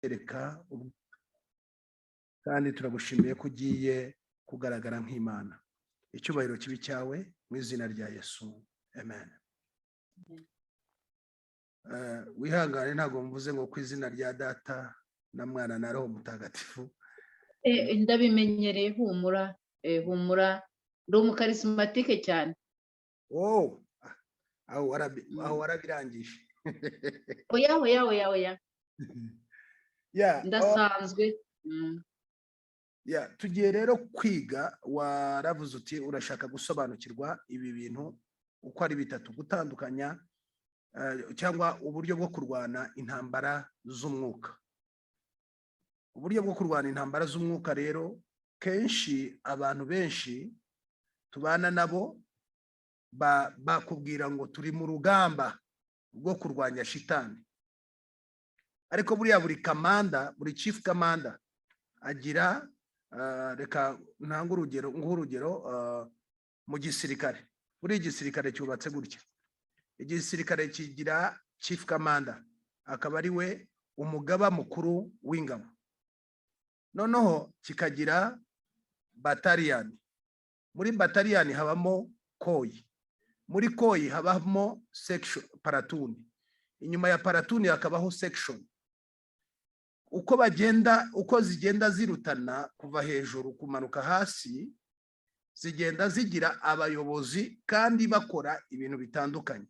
kutwereka kandi turagushimiye ko ugiye kugaragara nk'Imana. Icyubahiro kibi cyawe mu izina rya Yesu, amen. Wihangane ntabwo mvuze ngo ku izina rya Data na Mwana na Roho Mutagatifu. Ndabimenyereye, humura ndi umukarismatike cyane. Aho warabirangije. Oya. Ndasanzwe. Tugiye rero kwiga, waravuze uti urashaka gusobanukirwa ibi bintu uko ari bitatu, gutandukanya cyangwa uburyo bwo kurwana intambara z'umwuka. Uburyo bwo kurwana intambara z'umwuka rero kenshi abantu benshi tubana nabo bakubwira ngo turi mu rugamba rwo kurwanya shitani, ariko buriya buri kamanda, buri chief commander agira reka ntanga urugero mu gisirikare. Buri gisirikare cyubatse gutya. Igisirikare kigira chief commander, akaba ari we umugaba mukuru w'ingabo. Noneho kikagira battalion. Muri battalion habamo koyi. Muri koyi habamo section, platoon. Inyuma ya platoon hakabaho section. Uko zigenda zirutana kuva hejuru kumanuka hasi, zigenda zigira abayobozi kandi bakora ibintu bitandukanye.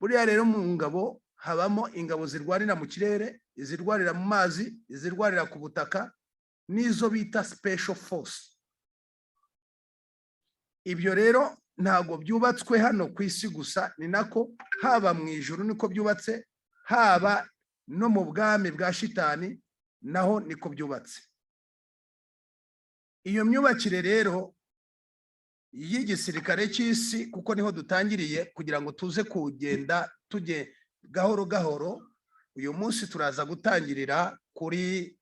Buriya rero mu ngabo habamo ingabo zirwanira mu kirere, izirwanira mu mazi, izirwanira ku butaka, nizo bita special force. Ibyo rero ntago byubatswe hano ku isi gusa, ni nako haba mu ijuru niko byubatse, haba no mu bwami bwa shitani naho niko byubatse. Iyo myubakire rero y'igisirikare cy'isi, kuko niho dutangiriye kugira ngo tuze kugenda tujye gahoro gahoro, uyu munsi turaza gutangirira kuri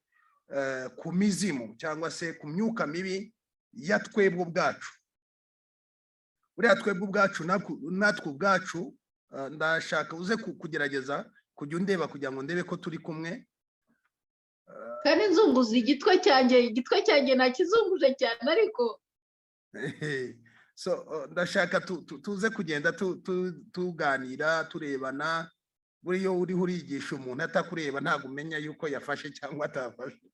ku mizimu cyangwa se ku myuka mibi ya twebwe ubwacu. Uriya twebwe ubwacu natwe ubwacu, ndashaka uze kugerageza kujya undeba kugira ngo ndebe ko turi kumwe. Kandi nzunguza igitwe cyanjye nakizunguje cyane ariko so ndashaka tuze kugenda tuganira turebana. Buriyo uriho urigisha umuntu atakureba ntabwo umenya yuko yafashe cyangwa atafashe.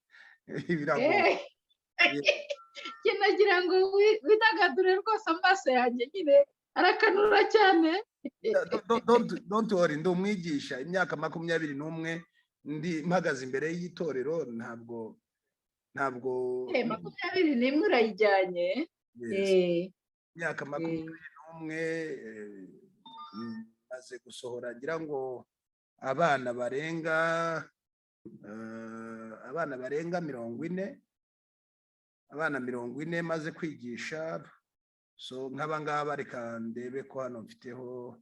Biragoye. Kinagira ngo widagadure rwose, amaso yanjye nyine arakanura cyane. Don't worry, ndi umwigisha imyaka 21 ndi mpagaze imbere y'itorero, ntabwo 21 urayijyanye. Imyaka 21 maze gusohora ngira ngo abana barenga 40 maze kwigisha. So nk'aba ngaba reka ndebe ko hano mfiteho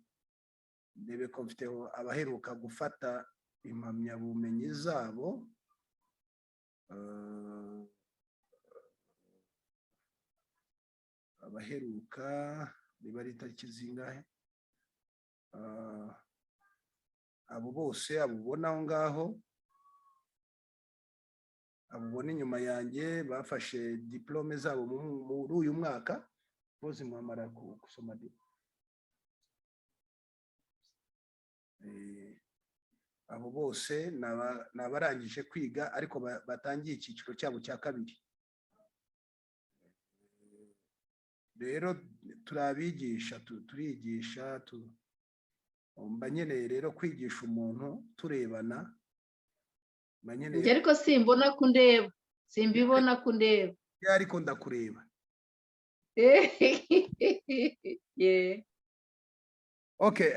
abaheruka gufata impamyabumenyi zabo. Abaheruka niba ari itariki zingahe, abo bose abubona aho ngaho, abubona inyuma yanjye bafashe diplome zabo muri uyu mwaka. Bose mwamara kusoma abo bose nabarangije kwiga ariko batangiye icyiciro cyabo cya kabiri. Rero turigisha mba nkeneye rero kwigisha umuntu turebana. Ariko simbona kundeba, simbibona kundeba. Ariko ndakureba. Okay,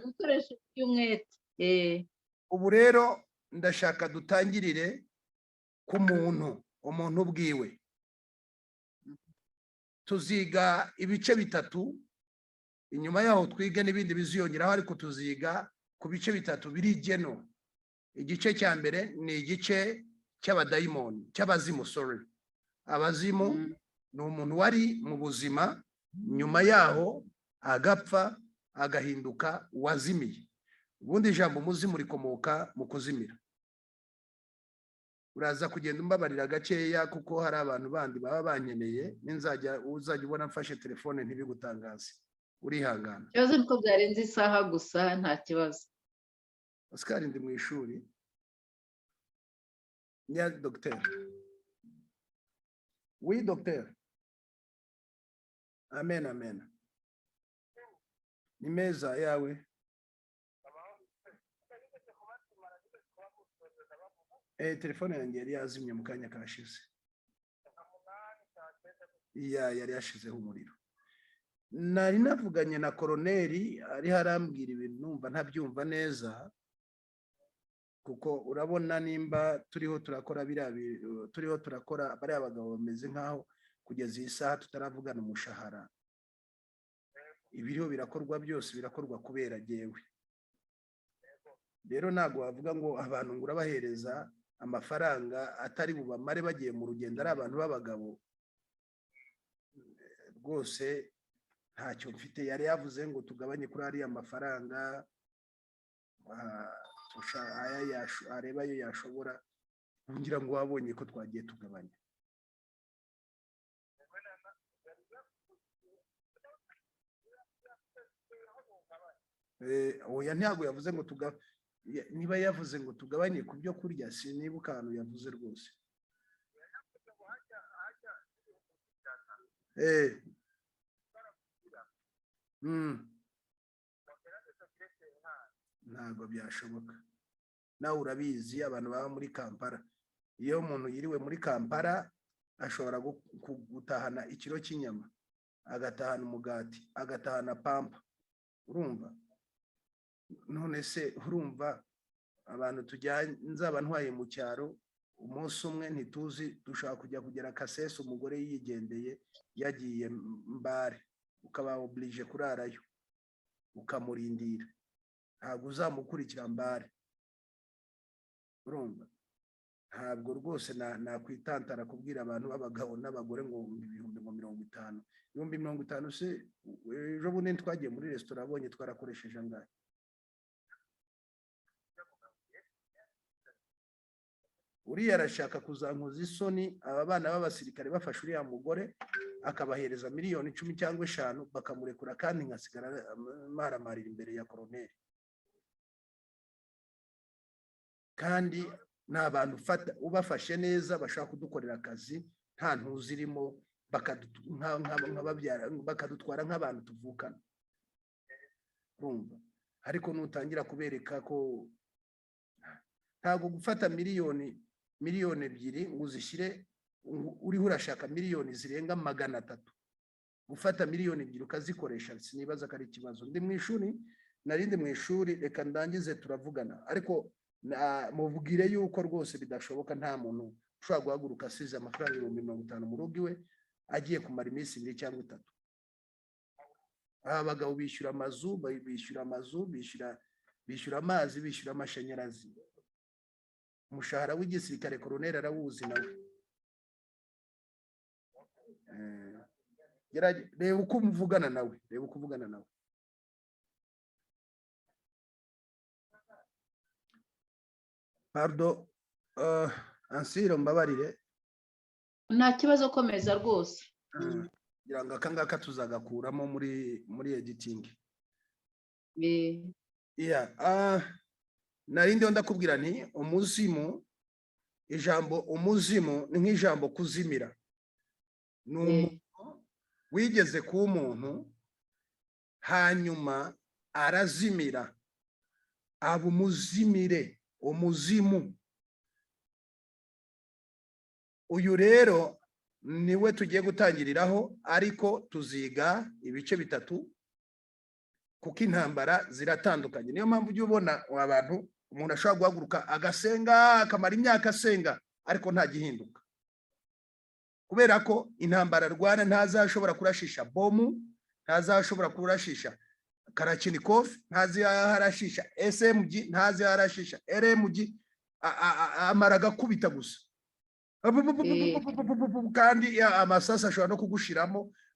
ukoresha by'umwete. Ubu rero ndashaka dutangirire ku umuntu ubwiwe. Tuziga ibice bitatu, inyuma yaho twiga n'ibindi biziyongeraho, ariko tuziga ku bice bitatu biri geno. Igice cya mbere ni igice cy'abadayimoni, cy'abazimu, abazimu ni umuntu wari mu buzima, nyuma yaho agapfa agahinduka uwazimiye. Ubundi ijambo umuzimu rikomoka mu kuzimira. uraza kugenda umbabarira gakeya kuko hari abantu bandi baba bankeneye uzajya ubona mfashe telefone ntibigutangaze urihangana. Ikibazo nuko byarenze isaha gusa nta kibazo. Oscar ndi mu ishuri nya docteur. Oui docteur. Amen amen. Ni meza yawe. Telefone yanjye yari yazimye mu kanya kashize. Yari yashizeho umuriro. Nari navuganye na koroneri ari harambwira ibintu numva ntabyumva neza kuko urabona nimba turiho turakora bari abagabo bameze nkaho kugeza iyi saha tutaravugana umushahara. Ibiriho birakorwa byose birakorwa kubera jewe. Rero ntago wavuga ngo abantu ngura bahereza amafaranga atari bubamare bagiye mu rugendo ari abantu b'abagabo. Rwose ntacyo mfite. Yari yavuze ngo tugabanye kuri ariya mafaranga areba ayo yashobora kugira ngo wabonye ko twagiye tugabanya. Oya ntabwo yavuze ngo niba yavuze ngo tugabanye ku byo kurya sinibuka ahantu yavuze rwose. Ntabwo byashoboka. Nawe urabizi abantu baba muri Kampala, iyo umuntu yiriwe muri Kampala ashobora gutahana ikiro cy'inyama, agatahana umugati, agatahana pampa. Urumva? None se urumva abantu nzaba ntwaye mu cyaro umunsi umwe ntituzi dushaka kugera Kasese umugore yigendeye yagiye Mbare ukaba oblige kurarayo ukamurindira, ntabwo uzamukurikira Mbare. Urumva? Ntabwo rwose nakwitantara kubwira abantu b'abagabo n'abagore ngo 50. 50 se ejo bundi twagiye muri restaurant abonye twarakoresheje angahe? Uriya arashaka kuzankuza isoni aba bana b'abasirikare bafashe uriya mugore akabahereza miliyoni 10 cyangwa 5 bakamurekura kandi ngasigara maramarira imbere ya koroneri. Kandi n'abantu ubafashe neza bashaka kudukorera akazi nta ntuzirimo bakadutwara nk'abantu tuvukana. Urumva? Ariko nutangira kubereka ko ntago gufata miliyoni 2 ngo uzishyire uriho urashaka miliyoni zirenga 300, gufata miliyoni 2 ukazikoresha sinibaza ko ari ikibazo. Ndi mu ishuri, narindi mu ishuri, reka ndangize turavugana. Ariko mubwire yuko rwose bidashoboka, nta muntu ushobora guhaguruka asize amafaranga 50,000 mu rugo iwe agiye kumara iminsi 2 cyangwa 3. Abagabo bishyura amazu, bishyura amazi, bishyura amashanyarazi. Umushahara w'igisirikare koroneri arawuzi nawe. Reba uko mvugana nawe, Pardon, Ansiro mbabarire. Nta kibazo, komeza rwose. Ngira ngo akangaka tuzagakuramo muri editing. Narindi ndakubwira nti umuzimu, ijambo umuzimu ni nk'ijambo kuzimira. N'umuntu wigeze ku muntu hanyuma arazimira, aba umuzimire, umuzimu. Uyu rero niwe tugiye gutangiriraho, ariko tuziga ibice 3 kuko intambara ziratandukanye. Niyo mpamvu ujye ubona abantu umuntu ashobora guhaguruka agasenga akamara imyaka asenga ariko nta gihinduka, kubera ko intambara rwana ntazashobora kurashisha bomu, ntazashobora kurashisha Kalashnikov, ntaziharashisha SMG, ntaziharashisha LMG, amara gakubita gusa kandi amasasa ashobora no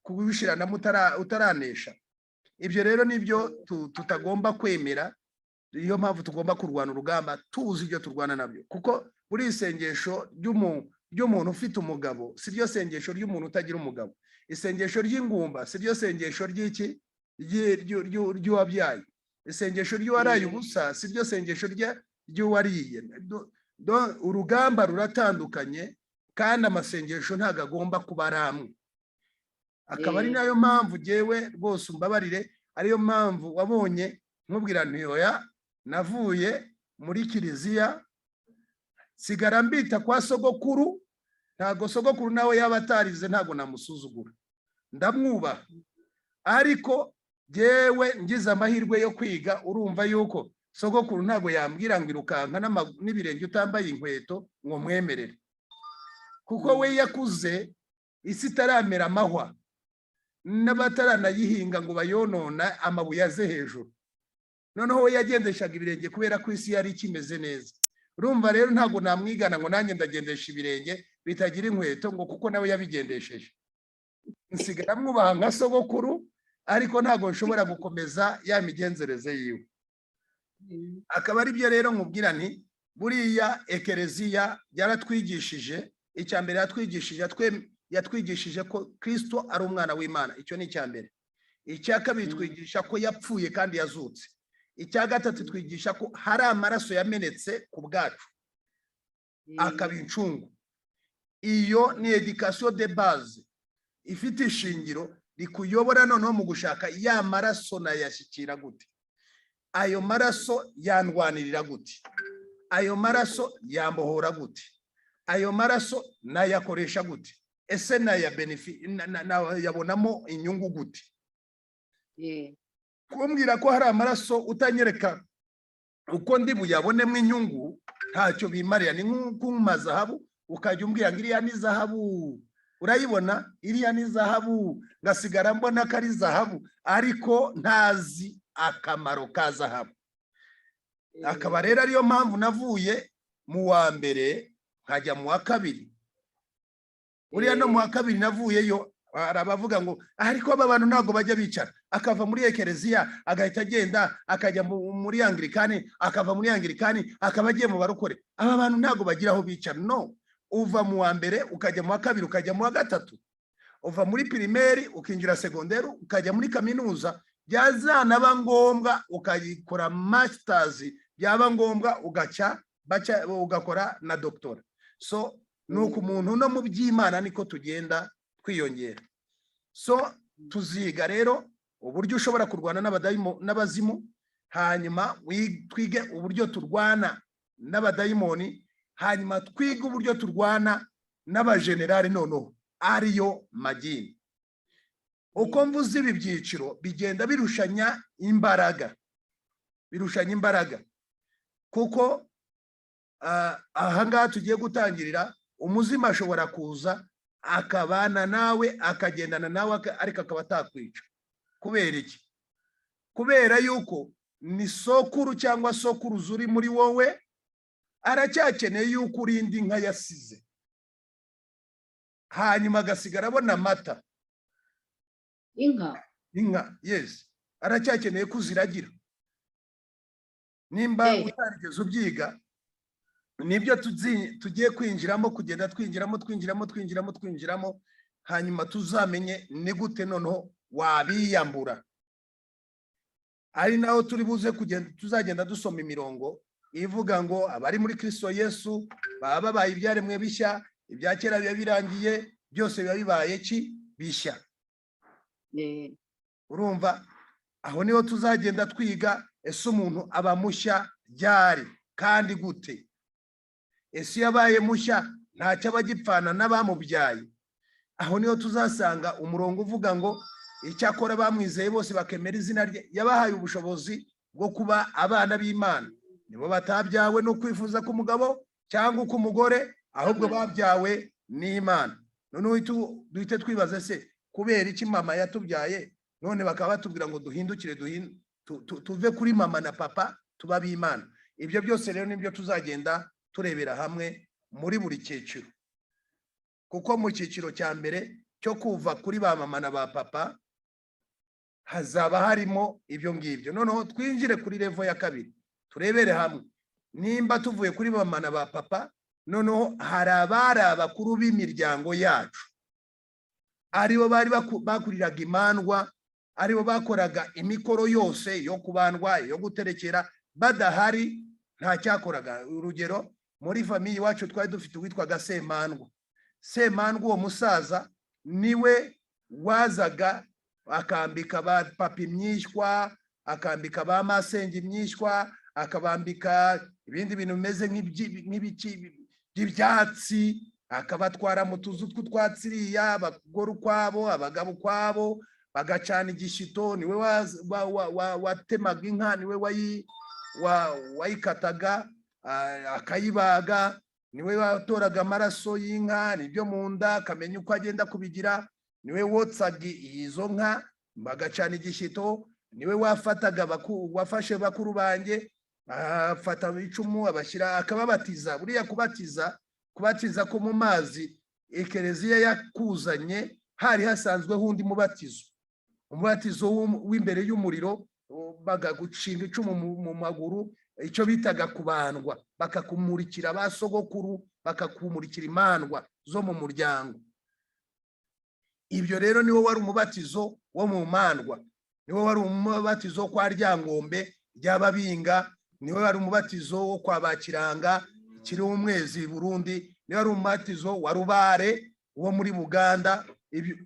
kugushiranamo utaranesha. Ibyo rero nibyo tutagomba kwemera. iyo mpamvu tugomba kurwana urugamba tuzi ibyo turwana nabyo, kuko buri isengesho ry'umuntu ufite umugabo si ryo sengesho ry'umuntu utagira umugabo. Isengesho ry'ingumba si ryo sengesho ry'iki ry'uwabyaye. Isengesho ry'uwaraye ubusa si ryo sengesho ry'uwariye. Urugamba ruratandukanye kandi amasengesho ntago agomba kuba ari amwe. Akaba ari nayo mpamvu jewe rwose umbabarire, ariyo mpamvu wabonye nkubwira nti oya navuye muri kiliziya sigara mbita kwa sogokuru. Ntago sogokuru nawe yaba atarize ntago namusuzugura, ndamwubaha, ariko jewe ngize amahirwe yo kwiga. Urumva yuko sogokuru ntago yambwira ngo irukanka n'ibirenge utambaye inkweto ngo mwemerere, kuko we yakuze isi itaramera amahwa n'abataranayihinga ngo bayonona amabuye aze hejuru. Noneho we yagendeshaga ibirenge kubera ko isi yari ikimeze neza. Urumva rero ntago namwigana ngo nanjye ndagendesha ibirenge bitagira inkweto ngo kuko nawe yabigendesheje. Nsigara mwubaha nka sogokuru, ariko ntago nshobora gukomeza ya migenzereze yiwe. Akaba ari byo rero nkubwira nti buriya ekereziya yaratwigishije. Icya mbere yatwigishije ko Kristo ari umwana w'Imana. Icyo ni icya mbere. Icya kabiri twigisha ko yapfuye kandi yazutse. Icya gatatu twigisha ko hari amaraso yamenetse ku bwacu akaba incungu. Iyo ni education de base ifite ishingiro rikuyobora noneho mu gushaka ya maraso nayashyikira gute, ayo maraso yandwanirira gute, ayo maraso yambohora gute, ayo maraso nayakoresha gute, ese yabonamo inyungu gute. Kumbwira ko hari amaraso utanyereka uko ndi buyabonemo inyungu ntacyo bimarira. Ni nk'ukuma zahabu ukajya umbwira ngo iriya ni zahabu, urayibona iriya ni zahabu, ngasigara mbona ko ari zahabu ariko ntazi akamaro ka zahabu. Akaba rero ariyo mpamvu navuye mu wa mbere nkajya mu wa kabiri. Uriya no mu wa kabiri navuyeyo arabavuga ngo ariko aba bantu ntago bajya bicara. Akava muri ekereziya agahita agenda akajya muri anglikani, akava muri anglikani akaba agiye mu barokore. Aba bantu ntago bagira aho bicara. No, uva mu wa mbere ukajya mu wa kabiri ukajya mu wa gatatu, uva muri primaire ukinjira secondaire ukajya muri kaminuza, byazanaba ngombwa ukayikora masters, byaba ngombwa ugakora na doctora. So nuko umuntu no mu by'Imana niko tugenda kwiyongera. So tuziga rero uburyo ushobora kurwana n'abazimu, hanyuma twige uburyo turwana n'abadayimoni, hanyuma twige uburyo turwana n'abajenerali noneho ariyo magini. Uko mvuze ibi byiciro bigenda birushanya imbaraga, kuko ahangaha tugiye gutangirira umuzima ashobora kuza akabana nawe akagendana nawe ariko akaba atakwica. Kubera iki? Kubera yuko ni sokuru cyangwa sokuruza uri muri wowe aracyakeneye yuko urinda inka yasize, hanyuma agasigara abona amata. Inka yes, aracyakeneye kuziragira. Nimba utarigeze ubyiga, nibyo tugiye kwinjiramo, kugenda twinjiramo, hanyuma tuzamenye ni gute noneho wabiyambura. Ari naho turi buze kugenda tuzagenda dusoma imirongo ivuga ngo abari muri Kristo Yesu baba babaye ibyaremwe bishya, ibya kera biba birangiye, byose biba bibaye bishya. Urumva, aho niho tuzagenda twiga ese umuntu aba mushya ryari kandi gute. Ese yabaye mushya ntacyo abagipfana n'abamubyaye. Aho niho tuzasanga umurongo uvuga ngo icyakora bamwizeye bose bakemera izina rye yabahaye ubushobozi bwo kuba abana b'Imana. Nibo batabyawe no kwifuza k'umugabo cyangwa k'umugore, ahubwo babyawe n'Imana. Noneho duhite twibaza se kubera iki mama yatubyaye none bakaba batubwira ngo duhindukire tuve kuri mama na papa tuba b'Imana. Ibyo byose rero nibyo tuzagenda turebera hamwe muri buri cyiciro, kuko mu cyiciro cya mbere cyo kuva kuri ba mama na ba papa hazaba harimo ibyo ngibyo. Noneho twinjire kuri level ya kabiri, turebere hamwe nimba tuvuye kuri mama na ba papa noneho hari abari abakuru b'imiryango yacu aribo bari bakuriraga imandwa aribo bakoraga imikoro yose yo kubandwa yo guterekera badahari nta cyakoraga urugero muri famiye wacu twari dufite uwitwaga Semandwa uwo musaza niwe wazaga akambika ba papa imyishwa akambika ba masenge imyishwa akabambika ibindi bintu bimeze nk'ibiki by'ibyatsi akabatwara mu tuzu tw'utwatsiriya abagore ukwabo abagabo ukwabo bagacana igishito niwe watemaga inka niwe wayikataga akayibaga niwe watoraga amaraso y'inka nibyo mu nda akamenya uko agenda kubigira niwe wotsaga izo nka bagacana igishito niwe wafashe bakuru banjye afata icumu abashyira akababatiza buriya kubatiza ko mu mazi ekereziya yakuzanye hari hasanzweho undi umubatizo w'imbere y'umuriro bagagucinga icumu mu maguru icyo bitaga kubandwa bakakumurikira ba sogokuru bakakumurikira imandwa zo mu muryango ibyo rero niwo wari umubatizo wo mu mandwa niwo wari umubatizo kwa Ryangombe ry'Ababinga niwe wari umubatizo wo kwa Bakiranga kiri umwezi Burundi niwe wari umubatizo wa Rubare wo muri Buganda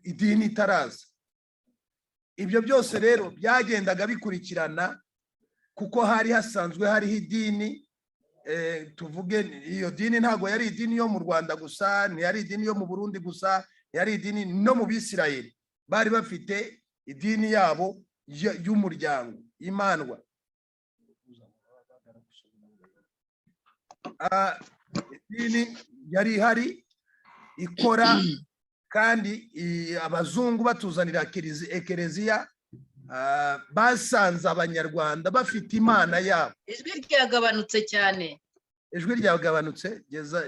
idini itaraza ibyo byose rero byagendaga bikurikirana kuko hari hasanzwe hariho idini tuvuge iyo dini ntago yari idini yo mu Rwanda gusa ntiyari idini yo mu Burundi gusa yari idini no mu Bisirayeli bari bafite idini yabo y'umuryango imandwa idini yari hari ikora kandi abazungu batuzanira ekereziya basanze abanyarwanda bafite imana yabo ijwi ryagabanutse cyane ijwi ryagabanutse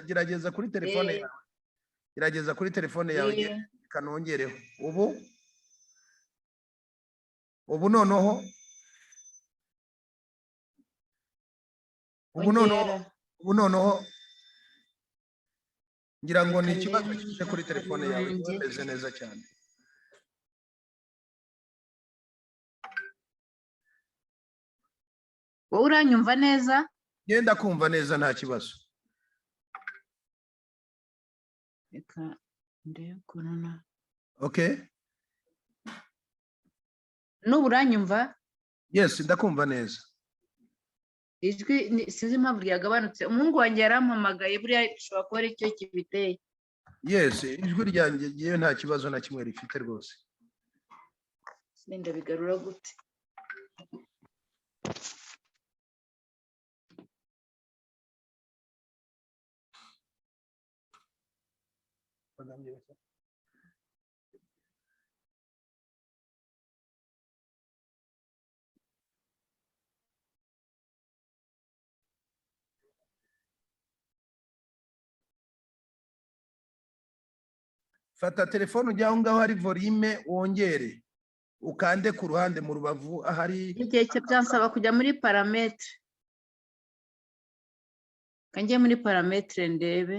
gerageza kuri telefone yawe gerageza kuri telefone yawe kanongereho ubu noneho ngira ngo ni ikibazo kije kuri telefone yawe imeze neza cyane wowe uranyumva neza genda kumva neza nta kibazo reka ndebe ukuntu okay n'ubu uranyumva yes ndakumva neza ijwi sinzi impamvu ryagabanutse umuhungu wanjye yarampamagaye buriya bishobora kuba ari cyo kibiteye yes ijwi ryanjye ngiye nta kibazo na kimwe rifite rwose sinda bigarura gute fata telefone ujya aho ngaho hari volume wongere ukande ku ruhande mu rubavu ahari igihe cyo byansaba kujya muri parametre kanjye muri parametre ndebe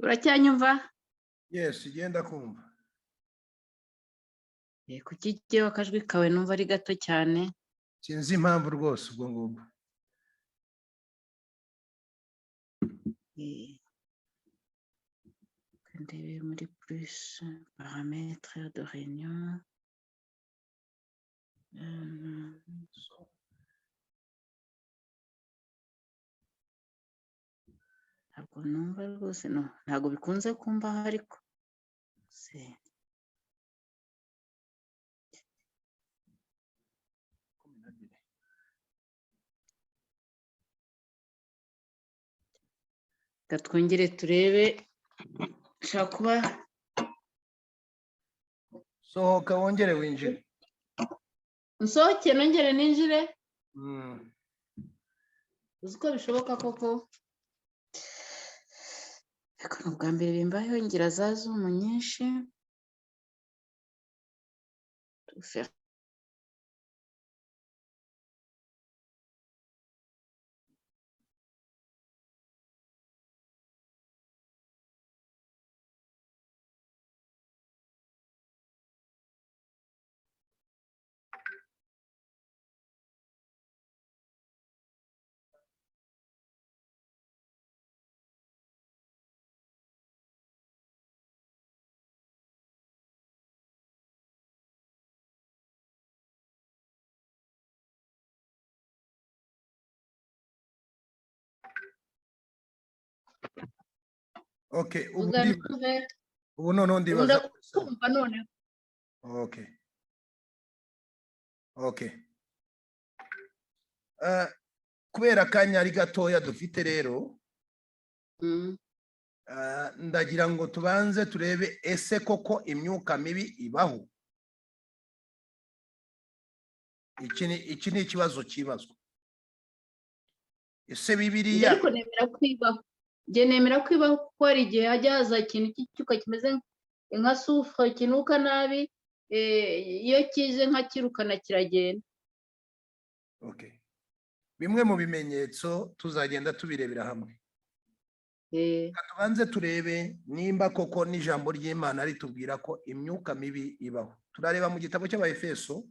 uracyanyumva? Yes, igenda kumva. Kuki jyewe akajwi kawe numva ari gato cyane? Sinzi impamvu rwose ubwo ngubwo. Ndebe muri plus paramètres de réunion. Ntabwo numva rwose, no, ntabwo bikunze kumbaho ariko twongere turebe. Nshaka kuba sohoka wongere winjire. nsohoke nongere ninjire. Uzi ko bishoboka koko? Ariko ni ubwa mbere bimbayeho ngira za Zoom nyinshi. Okay, Ugamije ubu noneho ndibaza. kumva none. Okay. Okay. Kubera akanya ari gatoya dufite rero, ndagira ngo tubanze turebe ese koko imyuka mibi ibaho. Iki ni ikibazo kibazwa. Ese Bibiliya ariko nemera kwibaho. Njye nemera kwibaho kuko hari igihe hajya haza ikintu cy'icyuka kimeze nka sufre kinuka nabi, iyo kize nka kirukana kiragenda. Okay. Bimwe mu bimenyetso tuzagenda tubirebera hamwe. Tubanze turebe nimba koko n'ijambo ry'Imana ritubwira ko imyuka mibi ibaho. Turareba mu gitabo cy'Abaefeso.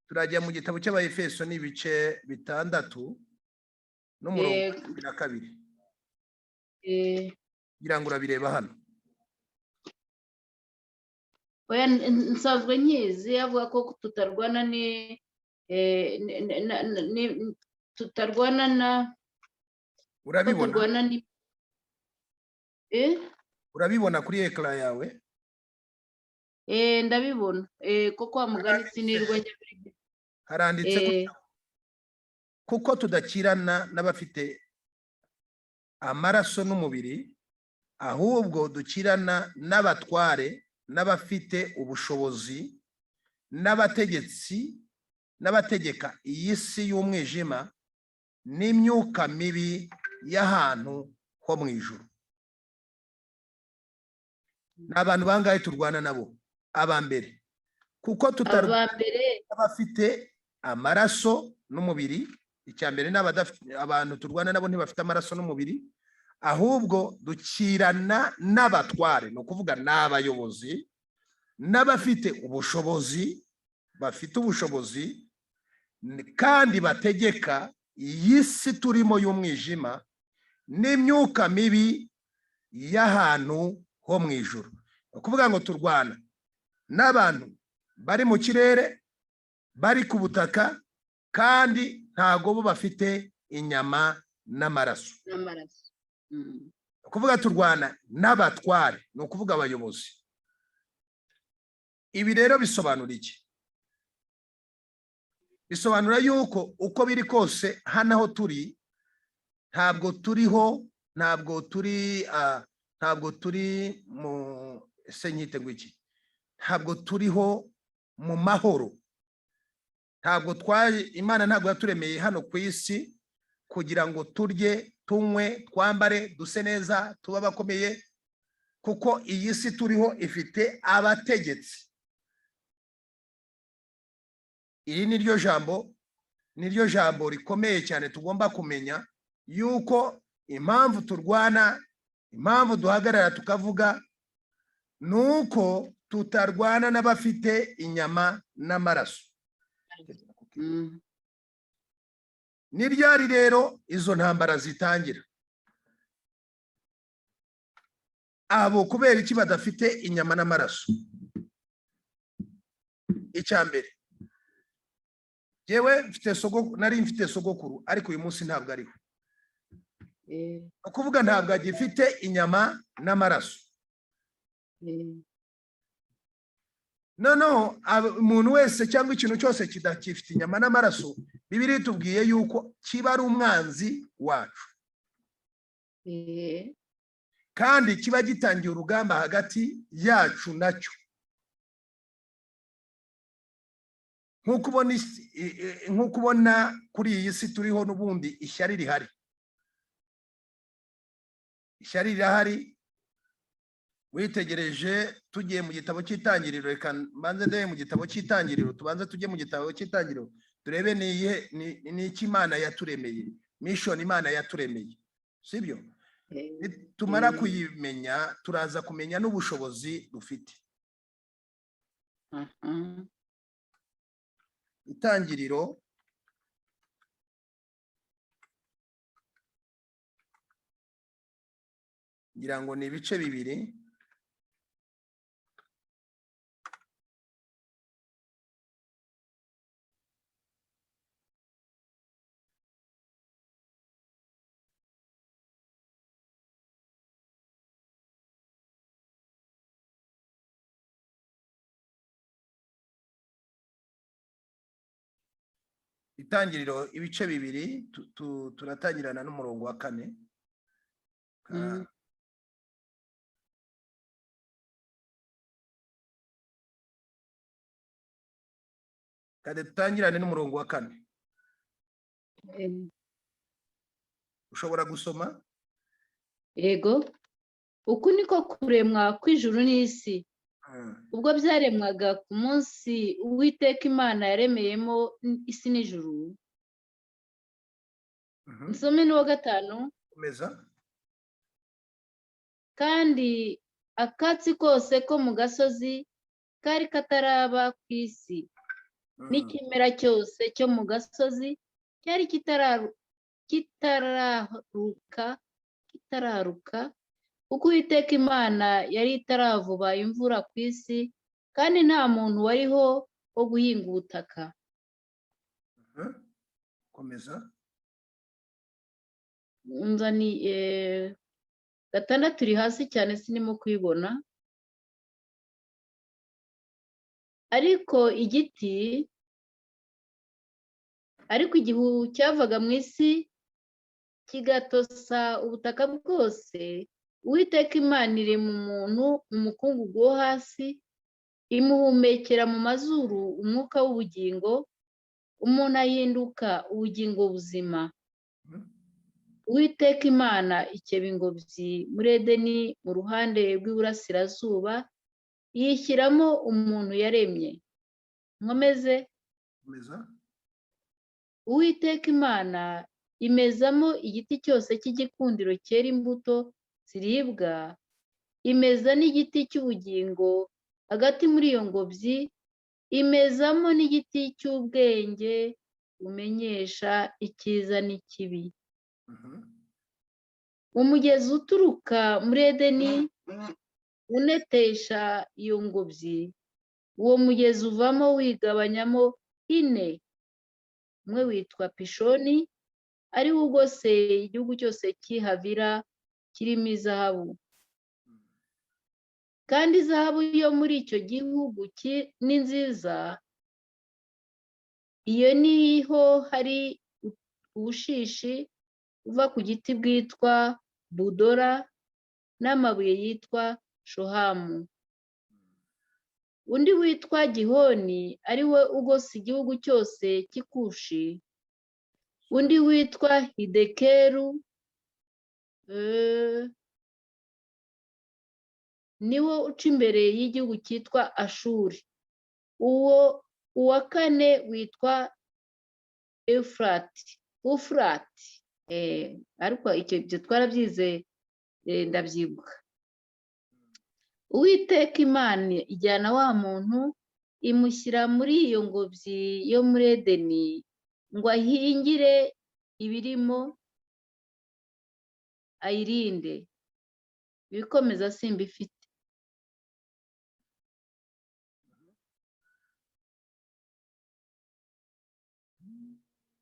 Turajya mu gitabo cy'Abaefeso n'ibice 6 n'umurongo wa 2. Ngira ngo urabireba hano. Oya, nsanzwe nkizi avuga ko tutarwana urabibona? Urabibona kuri ekara yawe? Ndabibona. Koko amugani sinirwa njya kuri. Haranditse kuko tudakirana n'abafite amaraso n'umubiri, ahubwo dukirana n'abatware n'abafite ubushobozi n'abategetsi n'abategeka iyi si y'umwijima n'imyuka mibi y'ahantu ho mu ijuru. N'abantu bangahe turwana nabo? Abambere. Kuko tutarwana n'abafite amaraso n'umubiri. Icyambere abantu turwana nabo ntibafite amaraso n'umubiri, ahubwo dukirana n'abatware, no kuvuga n'abayobozi n'abafite ubushobozi, bafite ubushobozi kandi bategeka iyi si turimo y'umwijima n'imyuka mibi y'ahantu ho mu ijuru. No kuvuga ngo turwana n'abantu bari mu kirere, bari ku butaka, kandi ntago bo bafite inyama n'amaraso. Kuvuga turwana n'abatware, no kuvuga abayobozi. Ibi rero bisobanura iki? Bisobanura yuko uko biri kose hano aho turi, ntabwo turi mu senyite ngwiki, ntabwo turiho mu mahoro. Ntabwo Imana ntabwo yaturemeye hano ku isi kugira ngo turye, tunywe, twambare, duse neza, tuba bakomeye, kuko iyi si turiho ifite abategetsi iri niryo jambo rikomeye cyane tugomba kumenya, yuko impamvu turwana, impamvu duhagarara tukavuga, nuko tutarwana n'abafite inyama n'amaraso. Ni ryari rero izo ntambara zitangira? Abo kubera iki badafite inyama n'amaraso? Icya mbere, jewe nari mfite sogokuru, ariko uyu munsi ntabwo ariho. Ukuvuga ntabwo agifite inyama n'amaraso. Noneho umuntu wese cyangwa ikintu cyose kidafite inyama n'amaraso, Bibiliya itubwiye yuko kiba ari umwanzi wacu, kandi kiba gitangiye urugamba hagati yacu nacyo. Nk'uko ubona kuri iyi si turiho n'ubundi ishyari rihari. Ishyari rirahari. Witegereje tugiye mu gitabo cy'Itangiriro, reka mbanze ndebe mu gitabo cy'Itangiriro, tubanze tujye mu gitabo cy'Itangiriro turebe ni iki Imana yaturemeye, mission Imana yaturemeye, sibyo? Tumara kuyimenya turaza kumenya n'ubushobozi dufite. Itangiriro ngira ngo ni ibice bibiri. Itangiriro ibice bibiri, turatangirana n'umurongo wa 4. Kandi tutangirane n'umurongo wa 4. Ushobora gusoma? Yego. Uku niko kuremwa kw'ijuru n'isi. Ubwo byaremwaga ku munsi Uwiteka Imana yaremeyemo isi n'ijuru. Nsome n'uwa 5. Komeza. Kandi akatsi kose ko mu gasozi kari kataraba ku isi, n'ikimera cyose cyo mu gasozi cyari kitararuka, kuko Uwiteka Imana yari itaravuba imvura ku isi, kandi nta muntu wariho wo guhinga ubutaka. Komeza. Nzani 6 iri hasi cyane sinimo kwibona. Ariko igihu cyavaga mu isi kigatosa ubutaka bwose, Uwiteka Imana irema umuntu mu mukungugu wo hasi, imuhumekera mu mazuru umwuka w'ubugingo, umuntu ahinduka ubugingo buzima. Uwiteka Imana ikeba ingobyi muri Edeni mu ruhande rw'iburasirazuba, yishyiramo umuntu yaremye. Nkomeze. Uwiteka Imana imezamo igiti cyose cy'igikundiro cyera imbuto ziribwa, imeza n'igiti cy'ubugingo hagati muri iyo ngobyi, imezamo n'igiti cy'ubwenge bumenyesha icyiza n'ikibi. Umugezi uturuka muri Edeni unetesha iyo ngobyi, uwo mugezi uvamo wigabanyamo 4. Umwe witwa Pishoni, ari wo ugose igihugu cyose cy'ihavira kirimo izahabu. Kandi izahabu yo muri icyo gihugu ni nziza, iyo niho hari ubushishi buva ku giti bwitwa budora n'amabuye yitwa shohamu. Undi witwa Gihoni, ari we ugose igihugu cyose cy'Ikushi. Undi witwa Hidekeru, niwo uca imbere y'igihugu cyitwa Ashuri. Uwo uwa kane witwa Ufurati. Ariko ibyo twarabyize, ndabyibuka. Uwiteka Imana ijyana wa muntu imushyira muri iyo ngobyi yo muri Edeni ngo ahingire ibirimo ayirinde. Ibikomeza simbifite.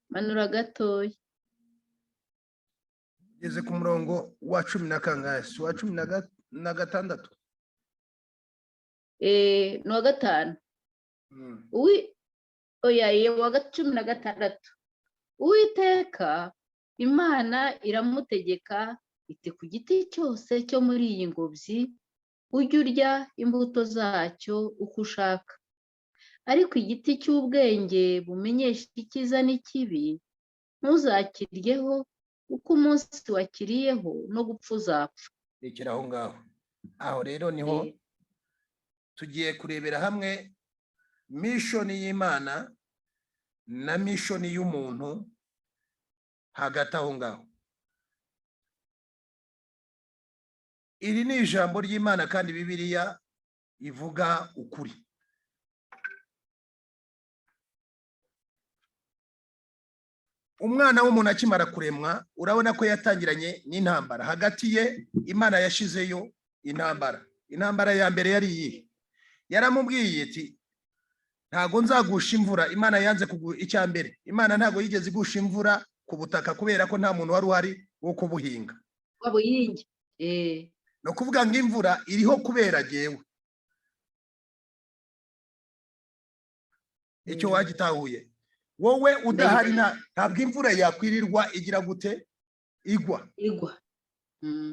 Manura gatoya. Ugeze ku murongo wa 10 na kangahe? Wa 16. Ni uwa 5. Oya, wa 16. Uwiteka Imana iramutegeka iti ku giti cyose cyo muri iyi ngobyi ujye urya imbuto zacyo uko ushaka, ariko igiti cy'ubwenge bumenyesha icyiza n'ikibi ntuzakiryeho, kuko umunsi wakiriyeho no gupfa uzapfa. Rekera aho ngaho. Aho rero niho tugiye kurebera hamwe mishoni y'Imana na mishoni y'umuntu hagati aho ngaho. Iri ni ijambo ry'Imana kandi Bibiliya ivuga ukuri. Umwana w'umuntu akimara kuremwa, urabona ko yatangiranye n'intambara hagati ye. Imana yashizeyo intambara. Intambara ya mbere yari iyihe? Yaramubwiye ati ntago nzagusha imvura. Imana yanze icya mbere, Imana ntago yigeze igusha imvura ku butaka kubera ko nta muntu wari uhari wo kubuhinga. Wabuhinge. No kuvuga ngo imvura iriho kubera jewe. Icyo wagitahuye. Wowe udahari ntabwo imvura yakwirirwa igira gute igwa.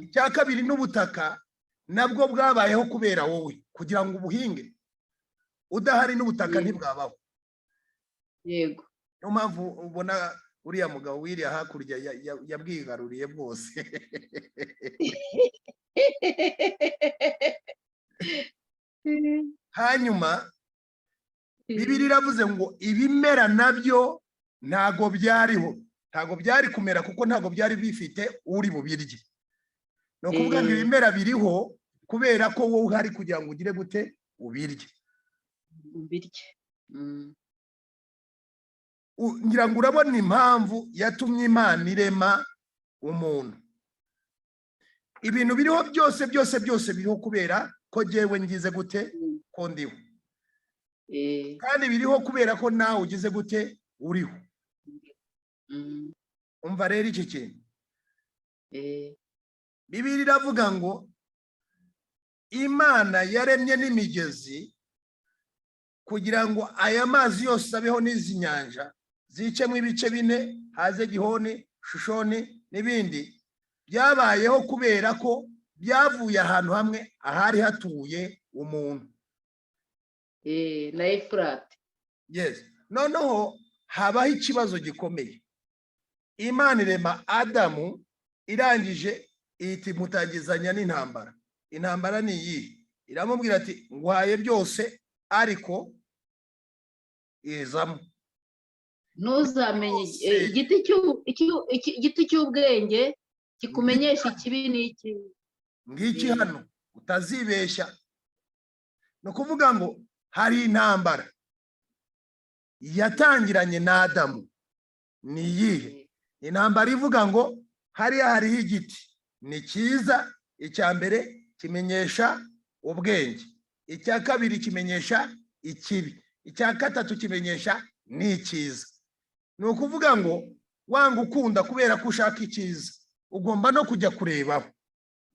Icya kabiri, n'ubutaka nabwo bwabayeho kubera wowe kugira ngo ubuhinge. Udahari n'ubutaka ntibwabaho. Yego. Niyo mpamvu ubona uriya mugabo wiriya hakurya yabwigaruriye bwose. Hanyuma Bibiliya iravuze ngo ibimera nabyo ntago byariho, ntago byari kumera kuko ntago byari bifite uri bubirye. No kuvuga ngo ibimera biriho kubera ko wowe uhari kugira ngo ugire gute ubirye. Ngira ngo urabona impamvu yatumye Imana irema umuntu. Ibintu biriho byose biriho kubera ko jewe ngize gute ko ndiho. Kandi biriho kubera ko nawe ugize gute uriho. Umva rero iki kintu. Bibiliya iravuga ngo Imana yaremye n'imigezi kugira ngo aya mazi yose abeho n'izi nyanja zicemo ibice 4, haze Gihoni, Shushoni n'ibindi. Byabayeho kubera ko byavuye ahantu hamwe ahari hatuye umuntu. Na Efurati. Yes. Noneho habaho ikibazo gikomeye. Imana irema Adamu, irangije iti mutagizanya n'intambara. Intambara ni iyi. Iramubwira ati ngwaye byose ariko izamo. Ntuzamenye igiti cy'ubwenge kikumenyesha ikibi n'iki. Ngiki hano utazibeshya. No kuvuga ngo hari intambara yatangiranye na Adamu. Ni iyihe? Intambara ivuga ngo hariho igiti ni cyiza. Icya mbere kimenyesha ubwenge, icya kabiri kimenyesha ikibi, icya gatatu kimenyesha n'icyiza. Ni ukuvuga ngo wanga ukunda kubera ko ushaka icyiza, ugomba no kujya kurebaho.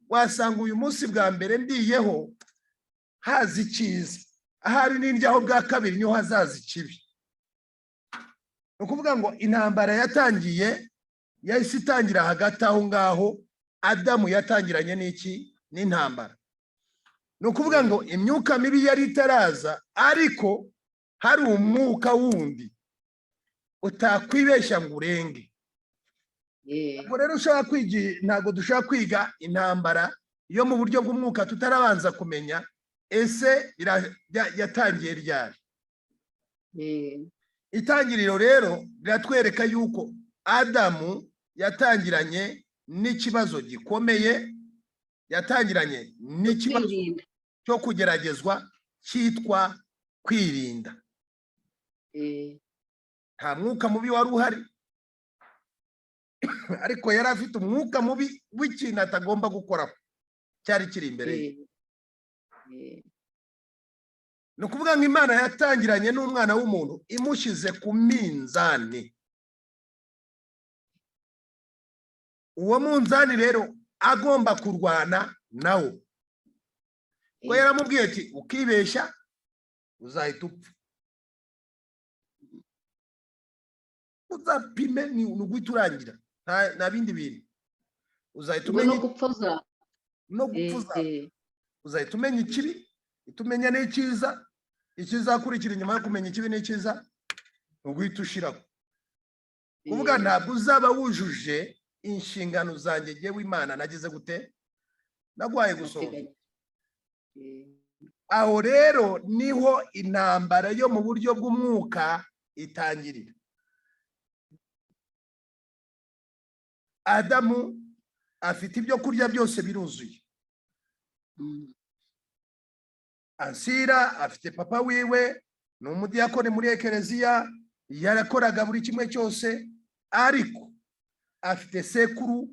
Wasanga uyu munsi bwa mbere ndiyeho hazi icyiza, ahari n'indyaho bwa kabiri niho hazaza ikibi. Ni ukuvuga ngo intambara yatangiye yahise itangira hagati aho ngaho. Adamu yatangiranye n'iki? N'intambara. Ni ukuvuga ngo imyuka mibi yari itaraza, ariko hari umwuka wundi utakwibeshya ngo urenge. Ubwo rero ntabwo dushaka kwiga intambara yo mu buryo bw'umwuka tutarabanza kumenya ese yatangiye ryari. Itangiriro rero riratwereka yuko Adamu yatangiranye n'ikibazo gikomeye, yatangiranye n'ikibazo cyo kugeragezwa cyitwa kwirinda. Nta mwuka mubi wari uhari, ariko yari afite umwuka mubi w'ikintu atagomba gukoraho cyari kiri imbere ye. Ni ukuvuga ngo Imana yatangiranye n'umwana w'umuntu imushyize ku minzani. Uwo munzani rero agomba kurwana nawo, ko yaramubwiye ati ukibeshya uzahita upfa, uzapime ni uguhita urangira, nta bindi bintu. Uzahita umenya no gupfuza, uzahita umenya ikibi, itumenya n'icyiza, ikizakurikira inyuma yo kumenya ikibi n'icyiza ni uguhita ushiraho. Kuvuga ntabwo uzaba wujuje inshingano zanjye jyewe Imana nagize gute, nagwaye gusohoza. Aho rero niho intambara yo mu buryo bw'umwuka itangirira. Adamu afite ibyo kurya byose biruzuye. Ansira afite papa wiwe, ni umudiyakoni muri ekereziya, yarakoraga buri kimwe cyose, ariko afite sekuru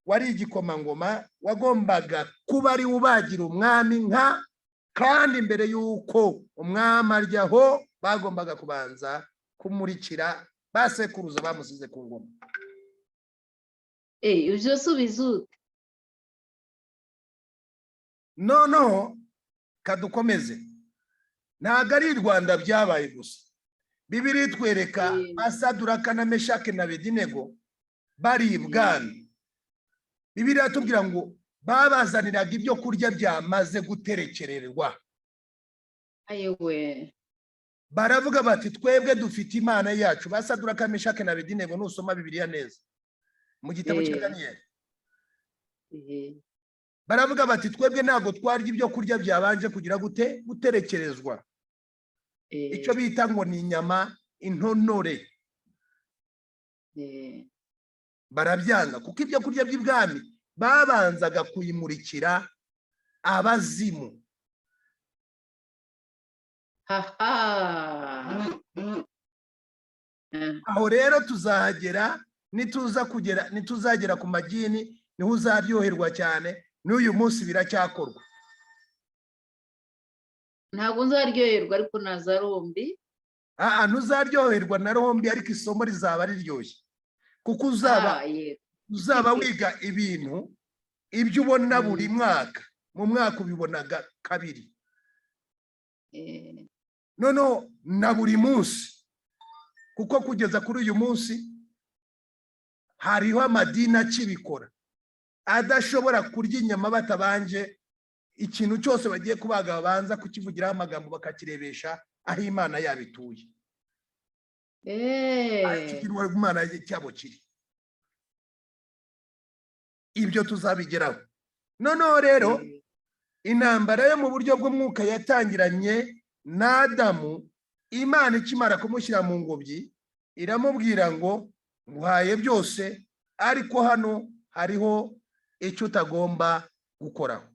wari igikomangoma wagombaga kuba ari ubagira umwami nka, kandi mbere y'uko umwami aryaho bagombaga kubanza kumurikira basekuruza bamusize ku ngoma. Ibyo subizo no kadukomeze. Ntabwo ari Rwanda byabaye gusa. Bibiliya itwereka Saduraka na Meshake na Abedenego bari ibwami. Bibiliya itubwira ngo babazaniraga ibyo kurya byamaze guterekererwa. Ayewe. Baravuga bati twebwe dufite Imana yacu. Saduraka, Meshake na Abedenego nusoma Bibiliya neza mu gitabo cya Daniyeli. Baravuga bati twebwe ntabwo twarya ibyo kurya byabanje kugira gute guterekerezwa. Icyo bita ngo ni inyama intonore. Barabyanga kuko ibyo kurya by'ibwami babanzaga kuyimurikira abazimu. Aho rero tuzahagera, nituzagera ku magini niho uzaryoherwa cyane. N'uyu munsi biracyakorwa. Ntabwo nzaryoherwa ariko naza rombi. Ntuzaryoherwa na rombi, ariko isomo rizaba riryoshye kuko uzaba wiga ibintu ibyo ubona buri mwaka, mu mwaka ubibonaga kabiri, noneho na buri munsi, kuko kugeza kuri uyu munsi hariho amadini akibikora, adashobora kurya inyama batabanje ikintu cyose bagiye kubaga babanza kukivugiraho amagambo bakakirebesha aho Imana yabituye. Ikirwa Imana cyabo kiri. Ibyo tuzabigeraho. Noneho rero intambara yo mu buryo bw'umwuka yatangiranye na Adamu. Imana ikimara kumushyira mu ngobyi iramubwira ngo nguhaye byose, ariko hano hariho icyo utagomba gukoraho.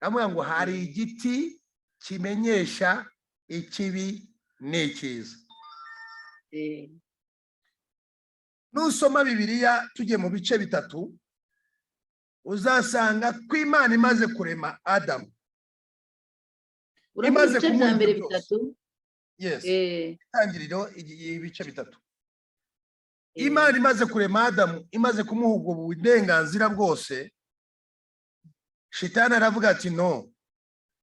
Amubwira ngo hari igiti kimenyesha ikibi n'icyiza. Nusoma Bibiliya tujye mu bice bitatu, uzasanga ko Imana imaze kurema Adamu, imaze kumuha bitatu. Yes. Itangiriro ibice bitatu. Imana imaze kurema Adamu, imaze kumuha ubwo burenganzira bwose, Shitani aravuga ati no,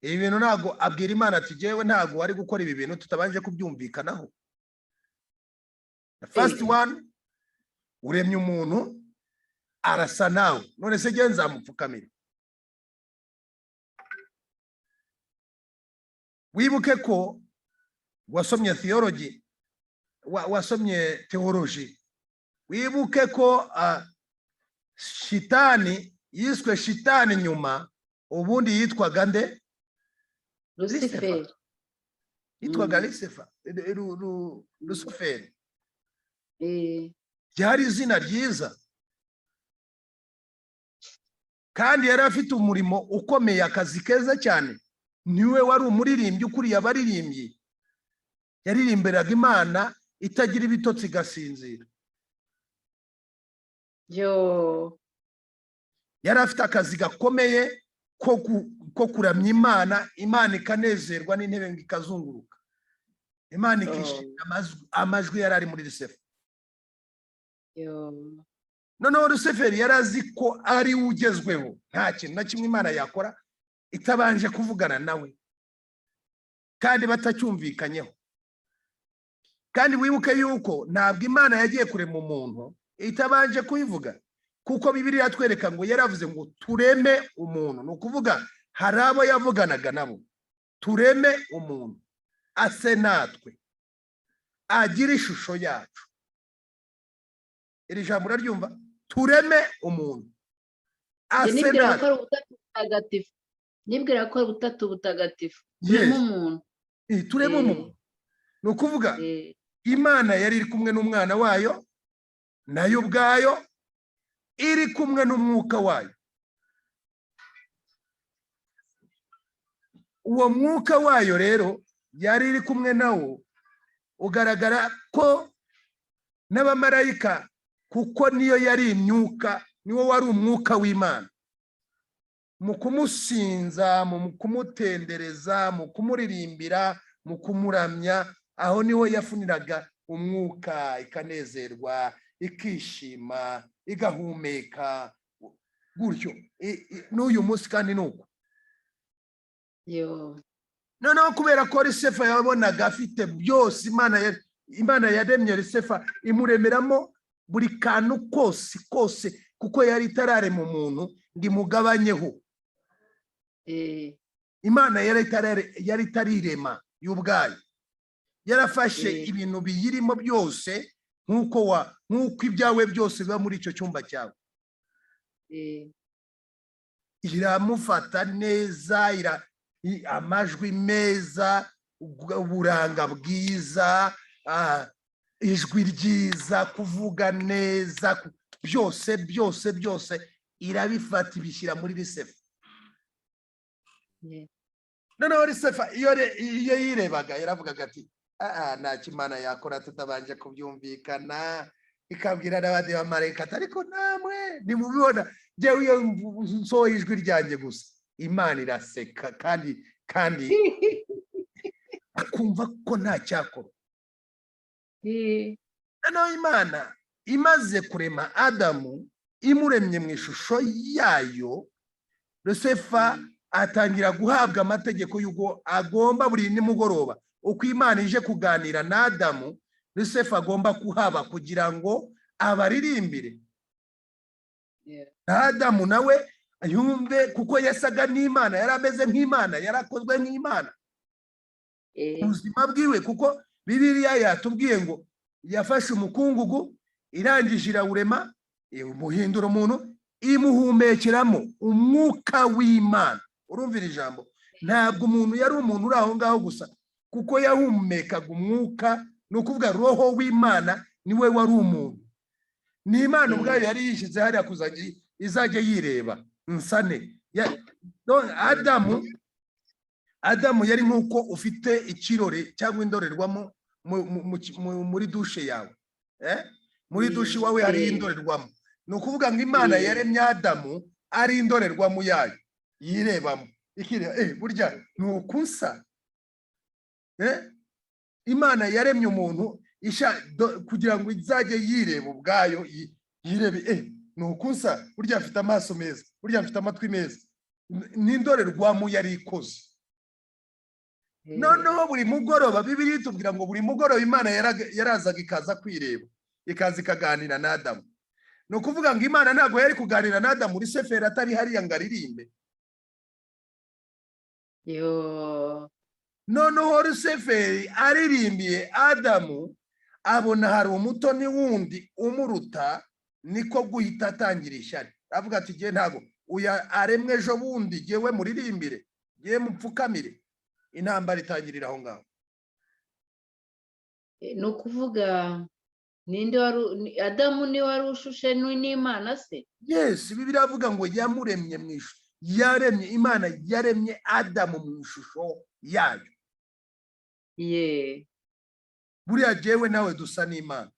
ibi bintu ntago, abwira Imana ati jewe ntago wari gukora ibi bintu tutabanje kubyumvikanaho. The first one, uremye umuntu arasa nawe, none se je nzamupfukamira. Wibuke ko wasomye theology, wasomye theology, wibuke ko Shitani yiswe Shitani nyuma, ubundi yitwaga nde? Lucifer. yitwaga Lusiferi. Ryari izina ryiza kandi yari afite umurimo ukomeye, akazi keza cyane. Niwe wari umuririmbyi ukuriye abaririmbyi, yaririmbiraga Imana itagira ibitotsi igasinzira. Yari afite akazi gakomeye ko kuramya Imana, Imana ikanezerwa n'intebe ngo ikazunguruka, Imana ikishimira amajwi yari ari muri Lusiferi. Noneho Lusiferi yari azi ko ari ugezweho, nta kintu na kimwe Imana yakora itabanje kuvugana nawe kandi batacyumvikanyeho. Kandi wibuke yuko ntabwo Imana yagiye kurema umuntu itabanje kuyivuga, kuko Bibiliya yatwereka ngo yaravuze ngo tureme umuntu. Ni ukuvuga hari abo yavuganaga nabo, tureme umuntu ase natwe, agira ishusho yacu. Iri jambo uraryumva? Tureme umuntu ase natwe. Nibwira ko ari ubutatu butagatifu. Tureme umuntu. Tureme umuntu. Ni ukuvuga Imana yari iri kumwe n'umwana wayo, nayo ubwayo iri kumwe n'umwuka wayo. Uwo mwuka wayo rero yari iri kumwe nawo, ugaragara ko n'abamarayika, kuko niyo yari imyuka, niwo wari umwuka w'Imana. Mu kumusinza, mu kumutendereza, mu kumuririmbira, mu kumuramya, aho niho yafuniraga umwuka, ikanezerwa, ikishima, igahumeka gutyo. N'uyu munsi kandi nuko. Noneho kubera ko Lusiferi yabonaga afite byose, Imana yaremye Lusiferi imuremeramo buri kantu kose, kuko yari itararema umuntu ngo imugabanyeho. Imana yari itarirema y'ubwayo, yarafashe ibintu biyirimo byose, nk'uko ibyawe byose biba muri icyo cyumba cyawe. Iramufata neza, amajwi meza, uburanga bwiza, ijwi ryiza, kuvuga neza, byose irabifata ibishyira muri Lusiferi. Noneho Lusiferi iyo yirebaga yaravugaga ati nta Imana yakora tutabanje kubyumvikana, ikabwira n'abandi bamarayika ati ariko namwe nimubibona, njyewe iyo nsohoye ijwi ryanjye gusa Imana iraseka kandi akumva ko nta cyakora. Noneho Imana imaze kurema Adamu, imuremye mu ishusho yayo, Lusiferi atangira guhabwa amategeko y'uko agomba buri nimugoroba, uko Imana ije kuganira na Adamu, Lusiferi agomba kuhaba kugira ngo abaririmbire. Adamu nawe yumve, kuko yasaga n'Imana, yari ameze nk'Imana, yarakozwe nk'Imana ubuzima bwiwe, kuko Bibiliya yatubwiye ngo yafashe umukungugu, irangije irawurema, imuhindura umuntu, imuhumekeramo umwuka w'Imana. Urumvira ijambo? Ntabwo umuntu yari umuntu uri aho ngaho gusa, kuko yahumekaga umwuka, ni ukuvuga roho w'Imana niwe wari umuntu. Ni Imana ubwayo yari yishyize hariya kuzajya izajya yireba nsane. Adamu yari nk'uko ufite ikirore cyangwa indorerwamo muri dushe yawe. Muri dushe iwawe hari indorerwamo. Ni ukuvuga ngo Imana yaremye Adamu ari indorerwamo yayo, yirebamo. Burya ni ukusa. Imana yaremye umuntu kugira ngo izajye yireba ubwayo, yirebe ni ukusa, burya afite amaso meza, burya afite amatwi meza. Ni indorerwamo yari ikoze. Noneho buri mugoroba, Bibiliya itubwira ngo buri mugoroba Imana yarazaga ikaza kwireba, ikaza ikaganira na Adamu. Ni ukuvuga ngo Imana ntabwo yari kuganira na Adamu Lusiferi atari hariya ngo aririmbe. Noneho Lusiferi aririmbiye Adamu, abona hari umutoni wundi umuruta, niko guhita atangira ishyari. Avuga ati ngiye ntabwo uya aremwe ejo bundi, ngewe muririmbire, ngewe mupfukamire. Intambara itangirira aho ngaho. ni ukuvuga ninde Adamu niwe wari ushushe n'Imana se? Yes, Bibiliya avuga ngo yamuremye mu ishusho, yaremye, Imana yaremye Adamu mu ishusho yayo. Ye, Buriya jewe nawe dusa n'Imana.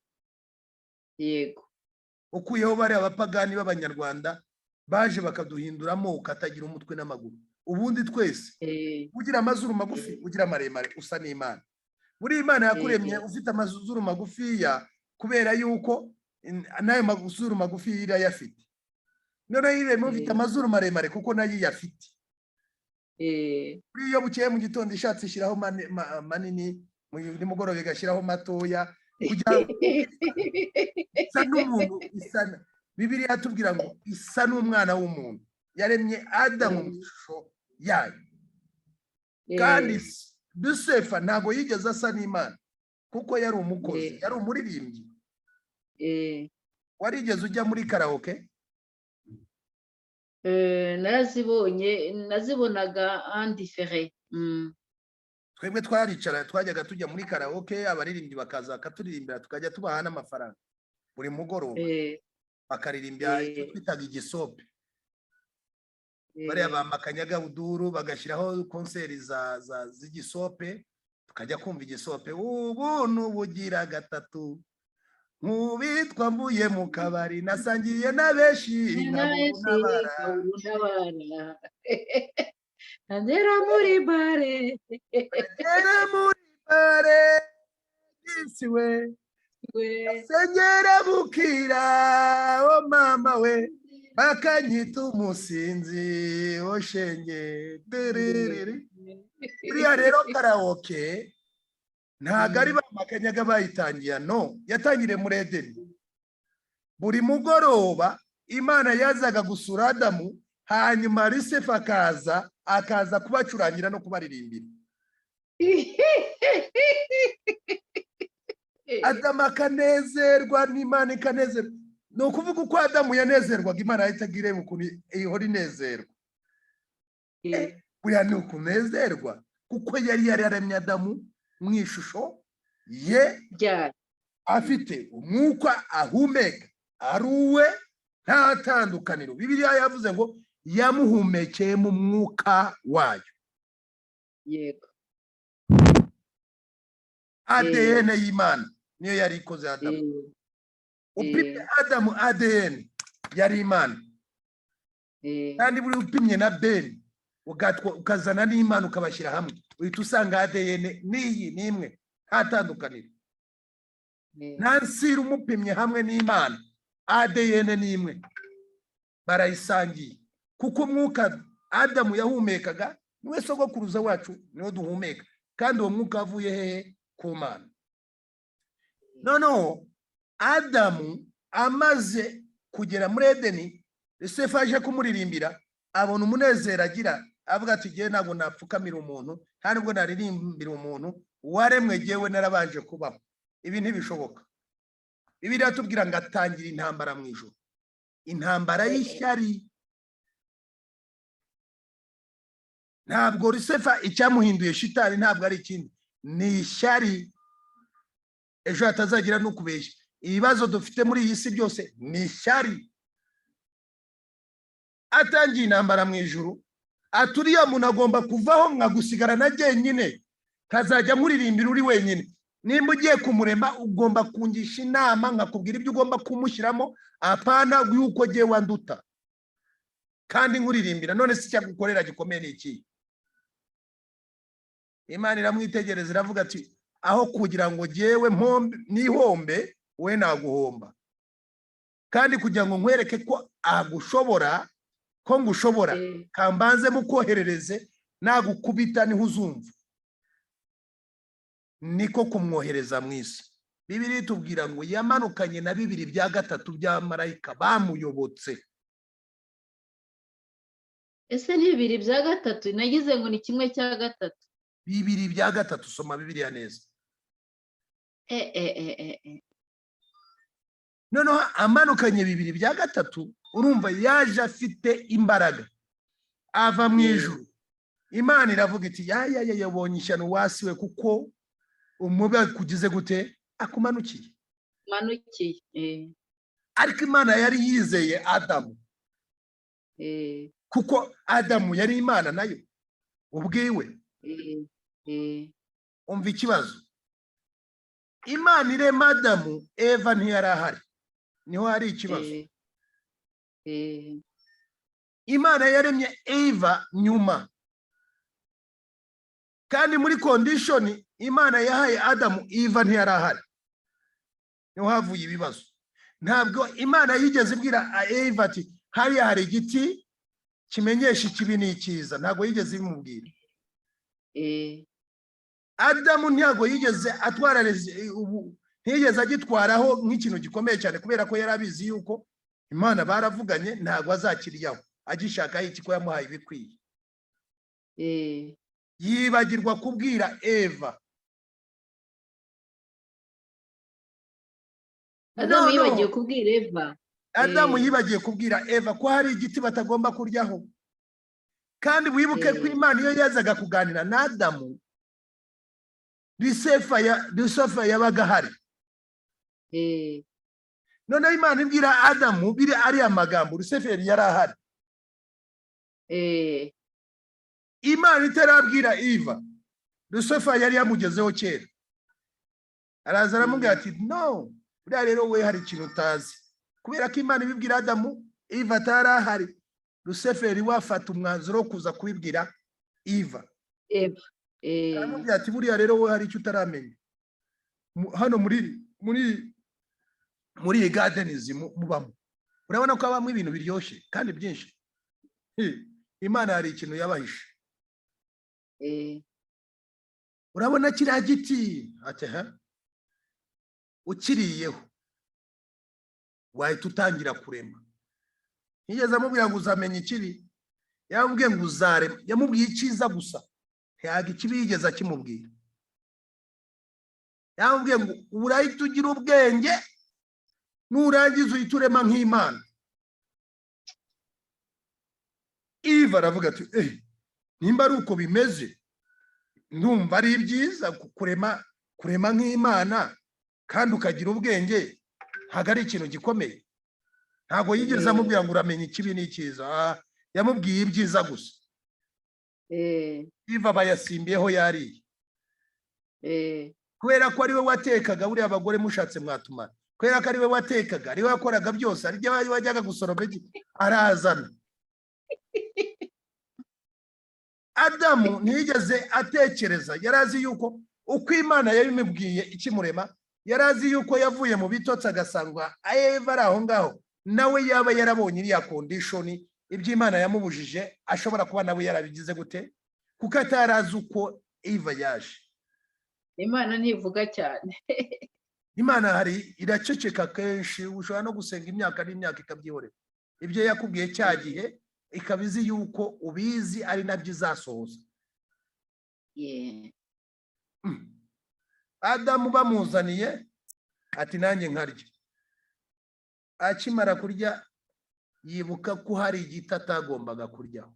yego. Ukuyeho bari abapagani b'Abanyarwanda baje bakaduhinduramo ukatagira umutwe n'amaguru. Ubundi twese ugira amazuru magufi, ugira maremare, usa n'Imana. Buri Imana yakuremye ufite amazuru magufiya kubera yuko nayo mazuru magufi irayafite. None yiremye ufite amazuru maremare kuko nayo yafite. Iyo bukeye mu gitondo ishatse ishyiraho manini, mu mugoroba igashyiraho matoya, kugira isa n'umuntu, isana. Bibiliya yatubwira ngo isa n'umwana w'umuntu. Yaremye Adamu mu ishusho yayo. Kandi Dusefa ntabwo yigeze asa n'Imana kuko yari umukozi, yari umuririmbyi. Warigeze ujya muri karaoke? Nazibonaga andifere. Twebwe twaricara, twajyaga tujya muri karaoke, abaririmbyi bakaza akaturirimbira, tukajya tubaha n'amafaranga buri mugoroba. Bakaririmbira icyo twitaga igisope. Bariya bamakanyaga uduru bagashyiraho konseri z'igisope, tukajya kumva igisope. Ubuntu bugira gatatu, nkubitwa mvuye mu kabari, nasangiye na benshi nabara. Agera muri bare, isiwe sengera bukira, o mama we, bakanyita umusinzi, o shenge. Buriya rero karaoke ntago ari bamakanyaga bayitangiye, no, yatangiriye muri Edeni. Buri mugoroba Imana yazaga gusura Adamu, hanyuma Lucifer akaza kubacurangira no kubaririmbira. Adamu akanezerwa n'Imana ikanezerwa. Ni ukuvuga uko Adamu yanezerwaga, Imana yahitaga ireba ukuntu ihora inezerwa. Buriya ni ukunezerwa kuko yari yaremye Adamu mu ishusho ye, afite umwuka ahumeka, ari uwe, nta tandukaniro. Bibiliya yavuze ngo yamuhumekeye mu mwuka wayo. Yego. ADN y'Imana niyo yari ikoze Adamu. Upimye Adamu ADN yari Imana. Kandi buri upimye na Ben ukazana n'Imana ukabashyira hamwe, uhita usanga ADN niyi nimwe, nta tandukaniro. Nansira umupimye hamwe n'Imana, ADN nimwe, barayisangiye. Kuko umwuka Adamu yahumekaga niwe sogokuruza wacu, niwe duhumeka, kandi uwo mwuka avuye hehe? Ku Mana. Noneho Adamu amaze kugera muri Edeni, Lucifer aje kumuririmbira, abona umunezero agira, avuga ati jyewe ntabwo napfukamira umuntu, nta nubwo naririmbira umuntu waremwe jyewe narabanje kubaho. Ibi ntibishoboka. Bibiliya tubwira ngo atangira intambara mu ijuru, intambara y'ishyari. Ntabwo Lucifer icyamuhinduye shitani ntabwo ari ikindi, ni ishyari. Ejo hatazagira no kubeshya. Ibibazo dufite muri iyi si byose ni ishyari. Atangiye intambara mu ijuru, aturiya muntu agomba kuvaho nkagusigara na jyenyine, kazajya muririmbira uri wenyine. Nimba ugiye kumurema ugomba kungisha inama, nkakubwira ibyo ugomba kumushyiramo, apana yuko jyewe wanduta kandi nkuririmbira. None si cyagukorera gikomeye ni iki? Imana iramwitegereza iravuga ati aho kugira ngo jyewe nihombe, we naguhomba, kandi kugira ngo nkwereke ko agushobora, ko ngushobora, kambanze mukoherereze, nagukubita niho uzumva. Niko kumwohereza mu isi. Bibiliya itubwira ngo yamanukanye na 2/3 bya marayika bamuyobotse. Ese ni 2/3? Nagize ngo ni 1/3. 2/3. Soma Bibiliya neza. Noneho amanukanye 2/3, urumva yaje afite imbaraga, ava mu ijuru. Imana iravuga iti yabonye ishyano wasiwe, kuko umubi akugize gute akumanukiye manukiye. ariko imana yari yizeye Adamu kuko Adamu yari imana nayo ubwiwe. Umva ikibazo, imana irema Adamu, Eva ntiyari ahari, niho hari ikibazo. Imana yaremye Eva nyuma, kandi muri condition imana yahaye Adamu, Eva ntiyari ahari, niho havuye ibibazo. Ntabwo imana yigeze ibwira Eva ati hariya hari igiti kimenyesha ikibi n'icyiza, ntabwo yigeze ibimubwira. Adamu ntabwo yigeze atwara, ntiyigeze agitwaraho nk'ikintu gikomeye cyane, kubera ko yari abizi yuko imana baravuganye, ntabwo azakiriyaho agishakaho iki, ko yamuhaye ibikwiye. Yibagirwa kubwira Eva. Adamu yibagiye kubwira Eva. Adamu yibagiye kubwira Eva ko hari igiti batagomba kuryaho. Kandi wibuke ko imana iyo yazaga kuganira na Adamu, Lucifer yabaga hari. None imana ibwira Adamu biri ari amagambo, Lucifer yari ahari. Imana itarabwira Eva, Lucifer yari yamugezeho kera. Araza aramubwira ati no, buriya rero we hari ikintu utazi. Kubera ko imana ibibwira Adamu, Eva atari ahari, Lucifer wafata umwanzuro wo kuza kubibwira Eva. Aramubwira ati buriya rero we hari icyo utaramenya. Hano muri iyi gardenism mubamo, urabona ko habamo ibintu biryoshye kandi byinshi. Imana hari ikintu yabahishe. Urabona kiriya giti, ati ukiriyeho wahita utangira kurema. Nigeze amubwira ngo uzamenya ikibi, yamubwiye ngo uzarema, yamubwiye icyiza gusa, ntiyaga ikibi yigeze akimubwira. Yamubwiye ngo urahita ugira ubwenge, nurangiza uhita urema nk'Imana. Eva aravuga ati nimba ari uko bimeze, ndumva ari byiza kurema nk'Imana kandi ukagira ubwenge, ntabwo ari ikintu gikomeye. Ntabwo yigeze amubwira ngo uramenya ikibi n'icyiza, yamubwiye ibyiza gusa. Eva bayasimbiyeho yariye, kubera ko ari we watekaga. Buriya abagore mushatse mwatumara, kubera ko ari we watekaga, ari we wakoraga byose, ari byo wajyaga gusoroma arazana. Adamu ntiyigeze atekereza, yari azi yuko uko imana yabimubwiye ikimurema, yari azi yuko yavuye mu bitotsi agasanga Eva ari aho ngaho, nawe yaba yarabonye iriya condition, iby'Imana yamubujije ashobora kuba nawe yarabigize gute, kuko atarazi uko Eva yaje. Imana ntivuga cyane. Imana hari iraceceka kenshi, ushobora no gusenga imyaka n'imyaka ikabyihorera. Ibyo yakubwiye cya gihe ikabizi yuko ubizi ari nabyo izasohoza. Adamu bamuzaniye ati nanjye nkarya. Akimara kurya yibuka ko hari igiti atagombaga kuryaho.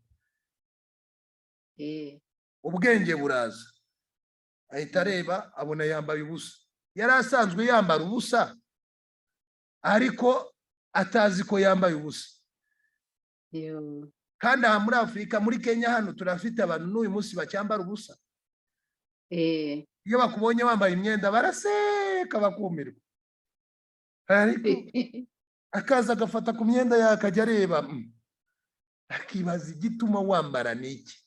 Ubwenge buraza, ahita areba abona yambaye ubusa. Yari asanzwe yambara ubusa, ariko atazi ko yambaye ubusa. Kandi aha muri Afurika, muri Kenya hano turafite abantu n'uyu munsi bacyambara ubusa. Iyo bakubonye wambaye imyenda baraseka bakumirwa, ariko akaza agafata ku myenda yakajya areba, akibaza igituma wambara n'iki.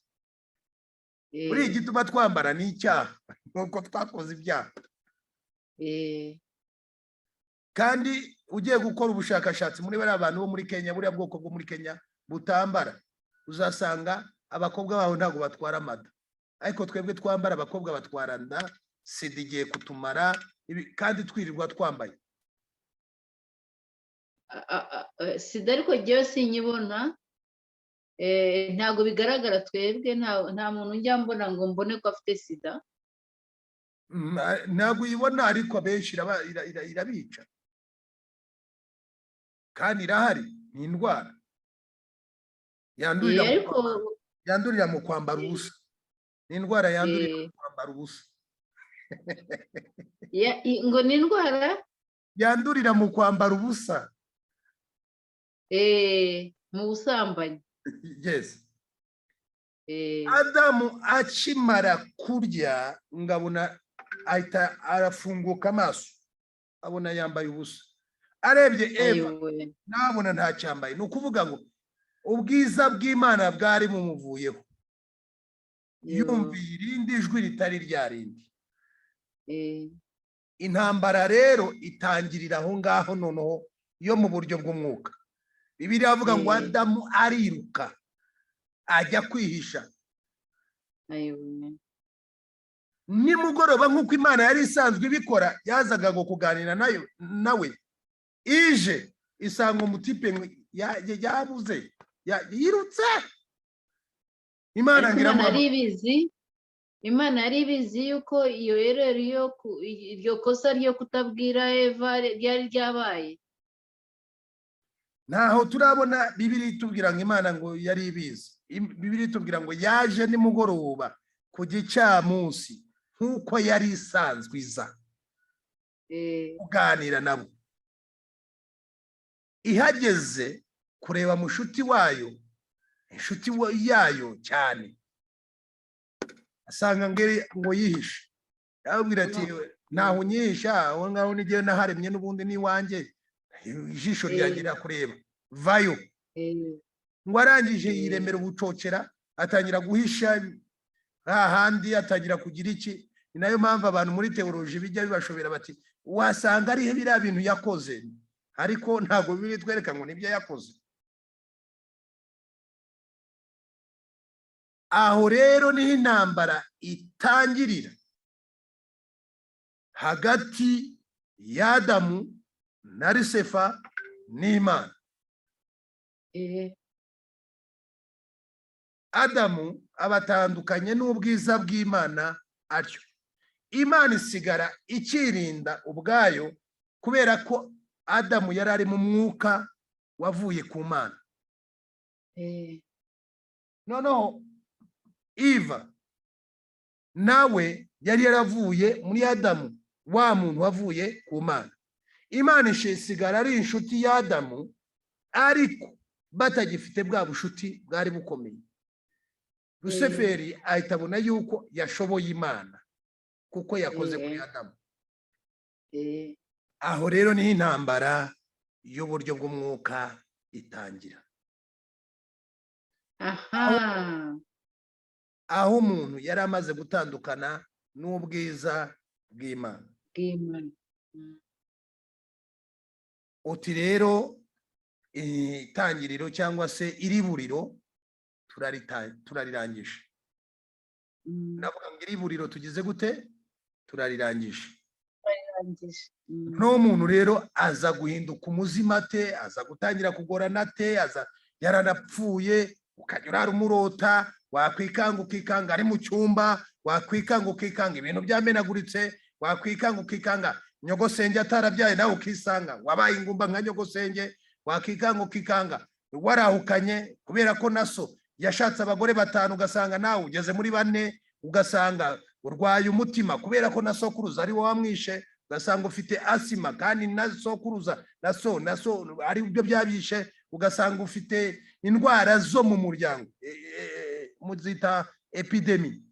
Uri igituma twambara n'icyaha, nuko twakoze ibyaha. Kandi ugiye gukora ubushakashatsi muri bariya abantu bo muri Kenya, buriya bwoko bwo muri Kenya butambara, uzasanga abakobwa baho ntabwo batwara amada, ariko twebwe twambara abakobwa batwara nda. Sida igiye kutumara, kandi twirirwa twambaye. Sida ariko jyewe sinyibona, ntabwo bigaragara. Twebwe nta muntu njya mbona ngo mbone ko afite sida. Ntabwo uyibona, ariko abenshi irabica kandi irahari. Ni indwara yandurira mu kwambara ubusa. Ni indwara yandurira mu kwambara ubusa. ngo ni indwara yandurira mu kwambara ubusa. mu busambanyi. Yes. Adamu akimara kurya ngabona ahita arafunguka amaso abona yambaye ubusa, arebye Eva nabona ntacyambaye. Ni ukuvuga ngo ubwiza bw'Imana bwari bumuvuyeho, yumviye irindi jwi ritari rya rindi. Intambara rero itangirira aho ngaho noneho yo mu buryo bw'umwuka. Bibiliya avuga ngo Adamu ariruka ajya kwihisha. Nimugoroba nk'uko Imana yari isanzwe ibikora, yazaga ngo kuganira nawe, ije isanga umutipe yabuze yirutse. Imana yari ibizi yuko iyo erero iryo kosa ryo kutabwira Eva ryari ryabaye. Ntaho turabona Bibiliya itubwira ngo Imana ngo yari ibizi. Bibiliya itubwira ngo yaje nimugoroba ku gicamunsi nk'uko yari isanzwe iza kuganira nabo. Ihageze kureba mushuti wayo, inshuti yayo cyane, asanga ngo yihishe. Yabwira ati ntaho unyihisha, aho ngaho n'igihe naharemye n'ubundi n'iwanjye, ijisho ryanjye rirakureba, vayo. Ngo arangije yiremera ubucocera, atangira guhisha hahandi, atangira kugira iki. Ni nayo mpamvu abantu muri teoloji bijya bibashobera bati wasanga ari biriya bintu yakoze, ariko ntabwo biri twereka ngo nibyo yakoze. Aho rero niho intambara itangirira hagati y'Adamu na Lucifer n'Imana. Adamu abatandukanye n'ubwiza bw'Imana atyo. Imana isigara ikirinda ubwayo kubera ko Adamu yari ari mu mwuka wavuye ku Mana. Noneho Eva nawe yari yaravuye muri Adamu, wa muntu wavuye ku Mana. Imana isigara ari inshuti y'Adamu, ariko batagifite bwa bushuti bwari bukomeye. Lusiferi ahita abona yuko yashoboye Imana kuko yakoze kuri Adamu. Aho rero niho intambara y'uburyo bw'umwuka itangira. Aho umuntu yari amaze gutandukana n'ubwiza bw'Imana. Uti rero itangiriro cyangwa se iriburiro turarirangije. Navuga ngo iriburiro tugize gute? Turarirangije. No muntu rero aza guhinduka umuzima te, aza gutangira kugorana te, aza yaranapfuye, ukanyura rumurota, wakwikanga ukikanga ari mu cyumba, wakwikanga ukikanga ibintu byamenaguritse, wakwikanga ukikanga nyogosenge atarabyaye nawe ukisanga wabaye ingumba nka nyogosenge, wakikanga ukikanga warahukanye kubera ko naso yashatse abagore 5 ugasanga nawe ugeze muri 4, ugasanga urwaye umutima kubera ko nasokuruza ari wowe wamwishe, ugasanga ufite asima kandi nasokuruza naso ari byo byabishe, ugasanga ufite indwara zo mu muryango muzita epidemi.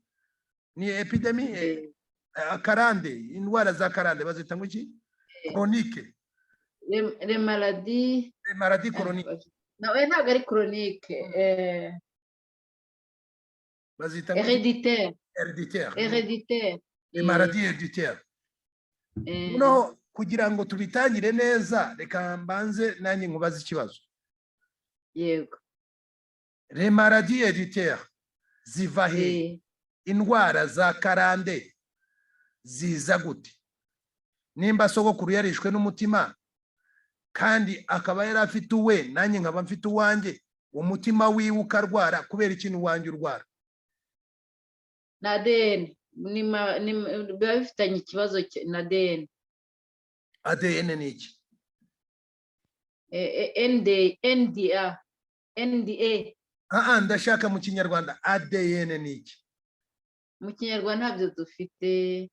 Ni epidemi akarande, indwara za karande bazita ngo iki? Chronique. Les maladies chroniques. Nawe ntabwo ari chronique, bazita héréditaire. Les maladies héréditaires. No kugira ngo tubitangire neza, reka mbanze nanjye nkubaza ikibazo. Yego. Les maladies héréditaires ziva he? Indwara za karande ziza gute? Nimba sogokuru yarishwe n'umutima kandi akaba yari afite uwe, nanjye nkaba mfite uwanjye, umutima wiwe ukarwara kubera ikintu wanjye urwara? Na ADN biba bifitanye ikibazo na ADN. ADN ni iki? NDA. Ndashaka mu Kinyarwanda ADN ni iki? Mu Kinyarwanda ntabyo dufite.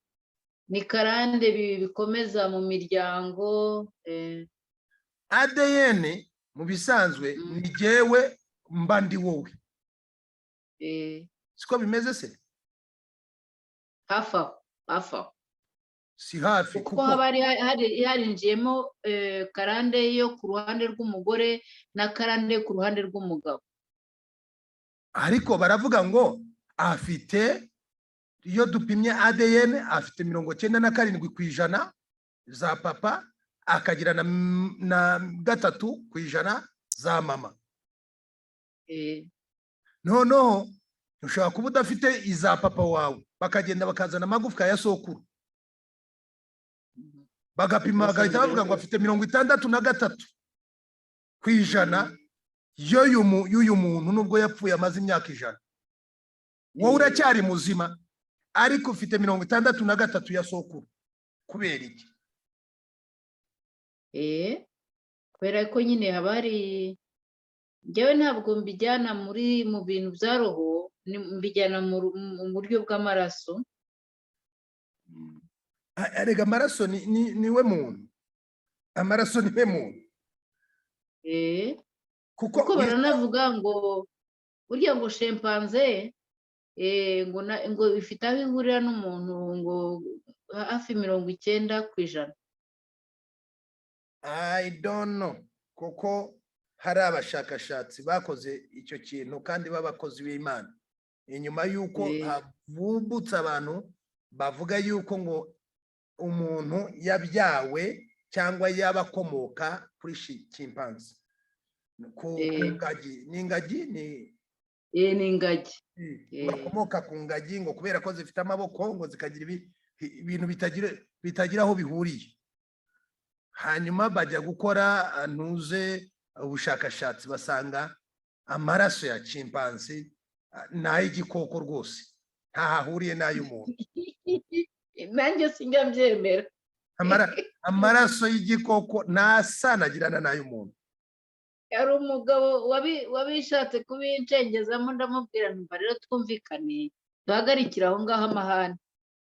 ni karande bikomeza mu miryango. ADN mu bisanzwe ni jewe mba ndi wowe, siko bimeze se? Hafi aho Si hafi kuko haba harinjiyemo karande yo ku ruhande rw'umugore na karande ku ruhande rw'umugabo. ariko baravuga ngo afite, iyo dupimye ADN afite 97% za papa, akagira na 3% za mama. Noneho ushobora kuba udafite iza papa wawe, bakagenda bakazana amagufwa ya sokuru, bagapima bagahita bavuga ngo afite 63% y'uyu muntu nubwo yapfuye amaze imyaka 100. Wowe uracyari muzima ariko ufite 63% ya sokuru. Kubera iki? Kubera ko nyine haba hari, njyewe ntabwo mbijyana mu bintu bya roho, mbijyana mu buryo bw'amaraso. Arega amaraso niwe muntu, amaraso niwe muntu. Kuko baranavuga ngo burya ngo chimpanzee ngo ifite aho ihurira n'umuntu ngo hafi 90%. I don't know, kuko hari abashakashatsi bakoze icyo kintu kandi b'abakozi b'Imana, inyuma y'uko havumbutse abantu bavuga y'uko ngo umuntu yabyawe cyangwa yabakomoka kuri chimpanzee, ku ngagi. N'ingagi bakomoka ku ngagi ngo kubera ko zifite amaboko ngo zikagira ibintu bitagira aho bihuriye. Hanyuma bajya gukora ubushakashatsi basanga amaraso ya chimpanzee n'ay'igikoko rwose ntahahuriye n'ay'umuntu. Nanjye sinjya mbyemera. Amaraso y'igikoko ntasanagirana n'ay'umuntu. Yari umugabo wabishatse kubincengezamo, ndamubwira numva rero twumvikane duhagarikira aho ngaho amahane.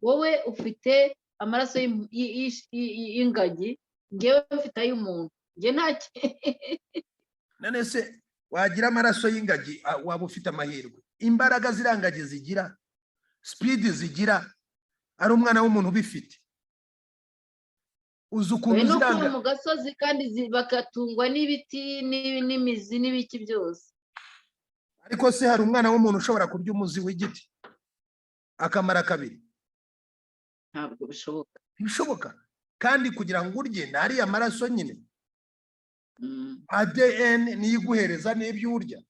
Wowe ufite amaraso y'ingagi, ngewe mfite ay'umuntu. Nge ntacyo. None se wagira amaraso y'ingagi waba ufite amahirwe? Imbaraga zirangagi zigira, speed zigira, ari umwana w'umuntu ubifite. Uzi ukuntu ziranga mu gasozi kandi bakatungwa n'ibiti n'imizi n'ibiki byose. Ariko se hari umwana w'umuntu ushobora kurya umuzi w'igiti akamara kabiri? Ntabwo bishoboka. Bishoboka. Kandi kugira ngo urye nari amaraso nyine. ADN niyo iguhereza n'ibyo urya.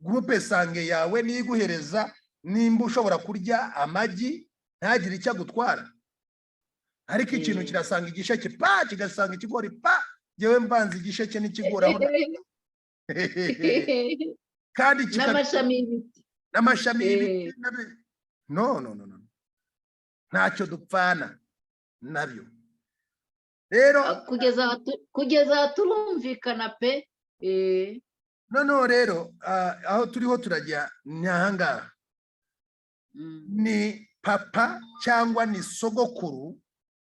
Groupe sange yawe niyo iguhereza nimba ushobora kurya amagi ntagire icyo agutwara. Ariko ikintu kirasanga igisheke kigasanga ikigori jewe mbanza igisheke n'ikigori aho. Kandi n'amashami y'ibiti. No. Ntacyo dupfana nabyo. Rero kugeza turumvikana pe. Noneho rero aho turiho turajya nyahangaha, ni papa cyangwa ni sogokuru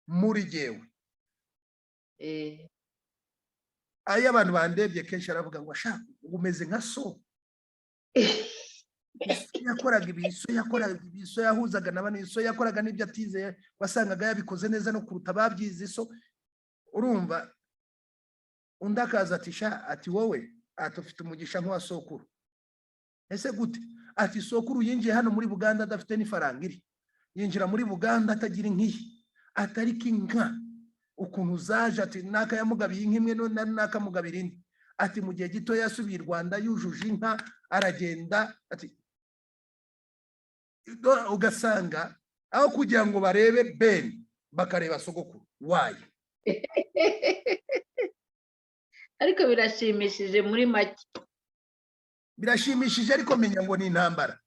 muri jewe. Ayo abantu bandebye kenshi aravuga ngo ashaka umeze nka so. Yakoraga ibiso, yahuzaga n'abandi, so yakoraga n'ibyo atizeye, wasangaga yabikoze neza no kuruta babyize. So urumva undi akaza ati wowe ufite umugisha nk'uwa sokuru. Ese gute? Ati sokuru yinjiye hano muri Buganda adafite n'ifaranga iri, yinjira muri Buganda atagira inkiyi, atariko inka ukuntu zaje, ati naka yamugabiye inka imwe nakamugabira indi. Ati mu gihe gito yasubiye i Rwanda yujuje inka aragenda. Ati ugasanga aho kugira ngo barebe Ben bakareba sogokuru wayo. Ariko birashimishije muri make. Birashimishije ariko menya ngo ni intambara.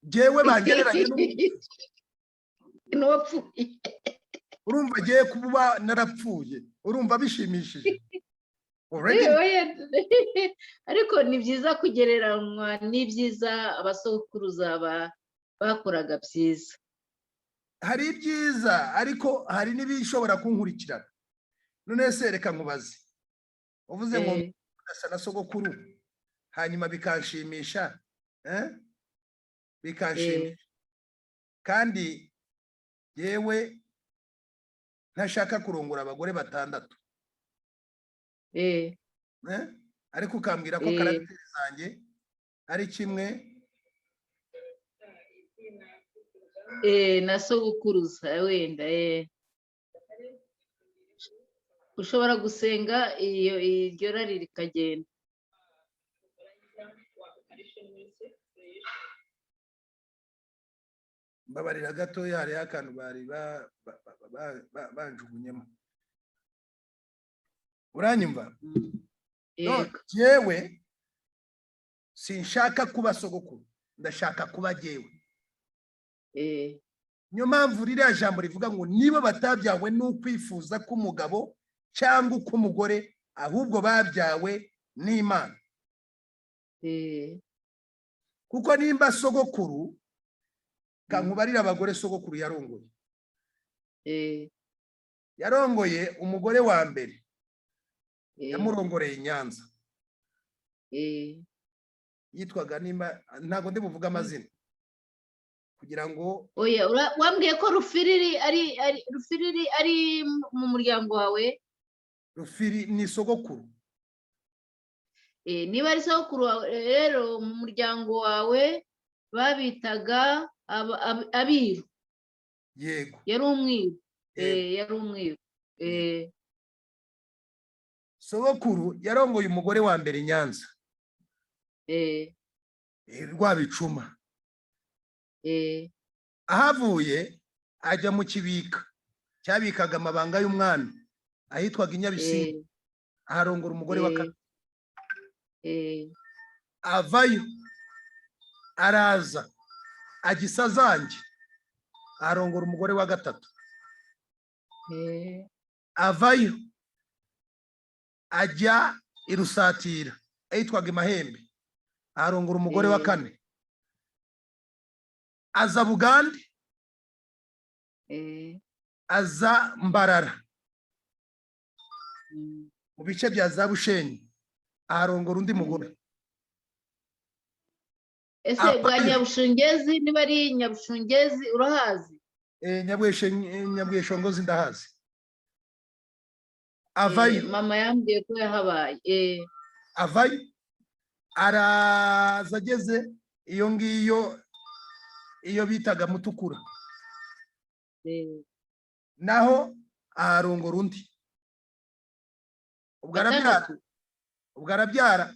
Jewe bangereranye n'uwapfuye. Urumva giye kuba narapfuye, urumva bishimishije. Ariko ni byiza kugereranywa n'ibyiza abasokuruza bakoraga byiza. hari ibyiza ariko hari n'ibishobora kunkurikirana. None se reka nkubaze, uvuze ngo asa na sogokuru hanyuma bikanshimisha, bikanshimisha kandi yewe ntashaka kurongora abagore 6, ariko ukambwira ko karagiteri zanjye ari kimwe na sogokuruza wenda. Ushobora gusenga iryo rari rikagenda. mbabarira gatoya, hariho akantu bari banjugunyemo. Uranyumva? Jewe sinshaka kuba sogokuru, ndashaka kuba jewe. Niyo mpamvu ririya jambo rivuga ngo niba batabyawe n'ukwifuza k'umugabo cyangwa k'umugore, ahubwo babyawe n'Imana. Kuko nimba sogokuru, kankubarira abagore sogokuru yarongoye. Yarongoye umugore wa mbere, yamurongoreye i Nyanza. Yitwaga nimba, ntago ndi buvuga amazina kugira ngo oya. Wambwiye ko Rufiriri ari mu muryango wawe? Rufiri ni sogokuru. Niba ari sogokuru rero, mu muryango wawe babitaga abiru. Yego, yari umwiru. Yari umwiru. sogokuru yarongoye umugore wa mbere i Nyanza, Rwabicuma. Ahavuye ajya mu kibika cyabikaga amabanga y'umwami ahitwaga i Nyabisindu, aharongora umugore wa kabiri. Avayo araza Agisazange, aharongora umugore wa gatatu. Avayo ajya i Rusatira ahitwaga i Mahembe, aharongora umugore wa kane. Aza Bugande, aza Mbarara mu bice bya za Bushenyi, aharongora undi mugore. Ese bwa Nyabushungezi, niba ari Nyabushungezi urahazi? Nyabweshongozi ndahazi. Avayo, mama yambwiye ko yahabaye. Avayo araza ageze iyo ngiyo, iyo bitaga Mutukura, naho aharongora undi. ubwo arabyara.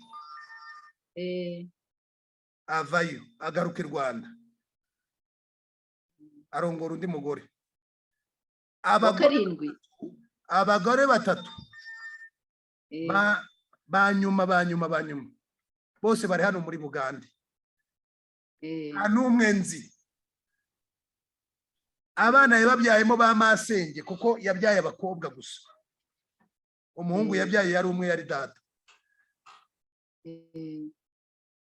Avayo agaruka i Rwanda, arongora undi mugore. Abagore 3 banyuma bose bari hano muri Bugande. Nta n'umwe nzi. Abana yababyayemo ba masenge, kuko yabyaye abakobwa gusa. Umuhungu yabyaye yari umwe, yari data.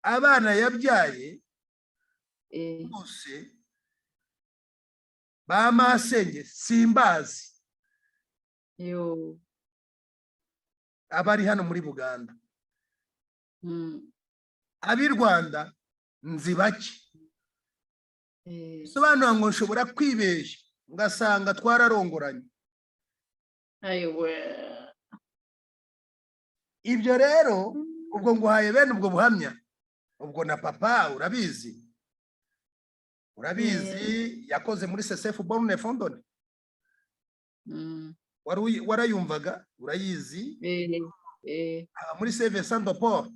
Abana yabyaye bose ba masenge simbazi. Abari hano muri Buganda. Ab'i Rwanda nzi bake. Sobanura ngo nshobora kwibeshya ngasanga twararongoranye. Ibyo rero ubwo nguhaye bene ubwo buhamya. Ubwo na papa urabizi yakoze muri CCF Borne Fondone. Warayumvaga, urayizi. Muri Save Saint Paul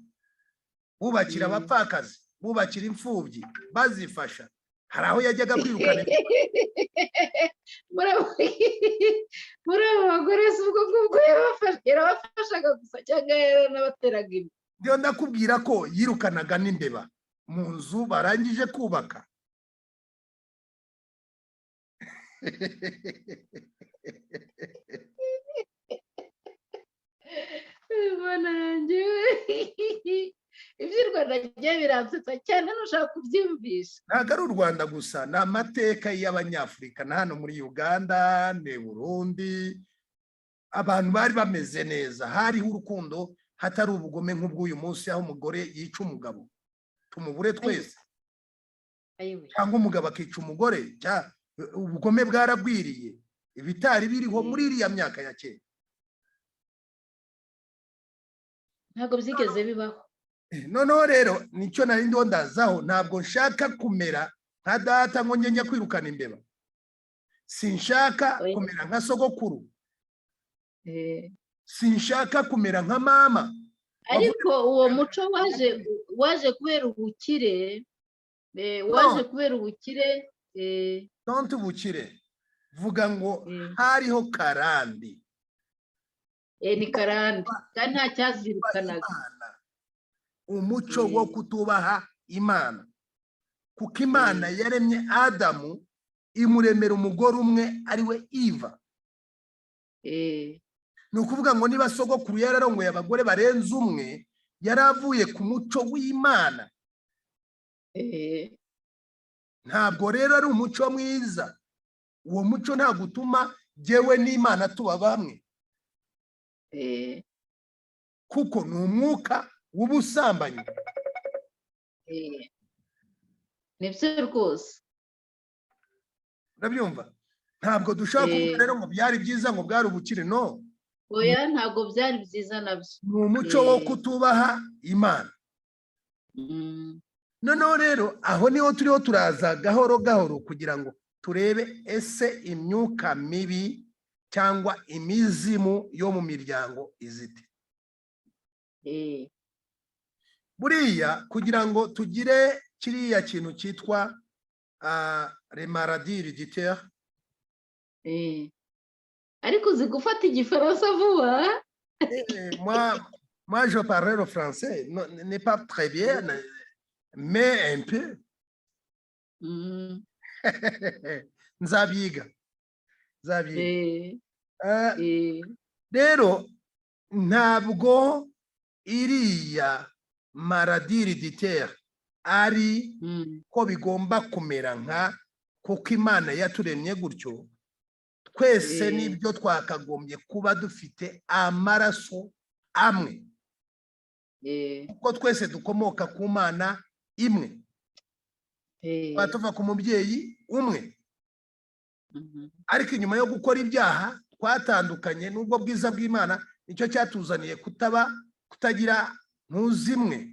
bubakira abapfakazi, bubakira imfubyi, bazifasha. Hari aho yajyaga kwirukana. muri abo bagore si ubwo ngubwo yarabafashaga gusa cyangwa n'abateraga imbere? Ndiyo ndakubwira ko yirukanaga n'imbeba mu nzu barangije kubaka. Bana yanjye iby'u Rwanda bigiye biransetsa cyane nushaka kubyiyumvisha. ntabwo ari u Rwanda gusa, ni amateka y'Abanyafurika na hano muri Uganda, ne Burundi. Abantu bari bameze neza, hariho urukundo, hatari ubugome nk'ubw'uyu munsi aho umugore yica umugabo. Tumubure twese. Cyangwa umugabo akica umugore, ubugome bwaragwiriye. Ibitari biriho muri iriya myaka ya kera. Ntabwo byigeze bibaho. Noneho rero nicyo nari ndondazaho, ntabwo nshaka kumera nka data ngo njye njya kwirukana imbeba. Sinshaka kumera nka sogokuru. Sinshaka kumera nka mama. Ariko uwo muco waje kubera ubukire, waje kubera ubukire. Tonto ubukire, vuga ngo hariho karande. Ni karande, kandi nta cyazirukanaga. Umuco wo kutubaha Imana, kuko Imana yaremye Adamu imuremera umugore umwe ariwe Eva. Ni ukuvuga ngo niba sogokuru yararongoye abagore barenze umwe, yaravuye ku muco w'Imana. Ntabwo rero ari umuco mwiza. Uwo muco ntabwo utuma jyewe n'Imana tuba bamwe, kuko ni umwuka w'ubusambanyi. Nibyo rwose. Urabyumva? Ntabwo dushaka kuvuga rero ngo byari byiza ngo bwari ubukire, no. Oya, ntabwo byari byiza nabyo. Ni umuco wo kutubaha Imana. Noneho rero aho niho turiho turaza gahoro gahoro kugira ngo turebe ese imyuka mibi cyangwa imizimu yo mu miryango izite. Buriya kugira ngo tugire kiriya kintu cyitwa les maladies héréditaires. Ariko uzi gufata igifaransa vuba. Moi je parle le français, n'est pas très bien, mais un peu. Nzabyiga. Rero ntabwo iriya maladie héréditaire ari ko bigomba kumera nka, kuko Imana yaturemye gutyo. Twese nibyo twakagombye kuba dufite amaraso amwe, kuko twese dukomoka ku Mana imwe, twatuva ku mubyeyi umwe. Ariko inyuma yo gukora ibyaha twatandukanye, n'ubwo bwiza bw'Imana nicyo cyatuzaniye kutagira ntuzimwe.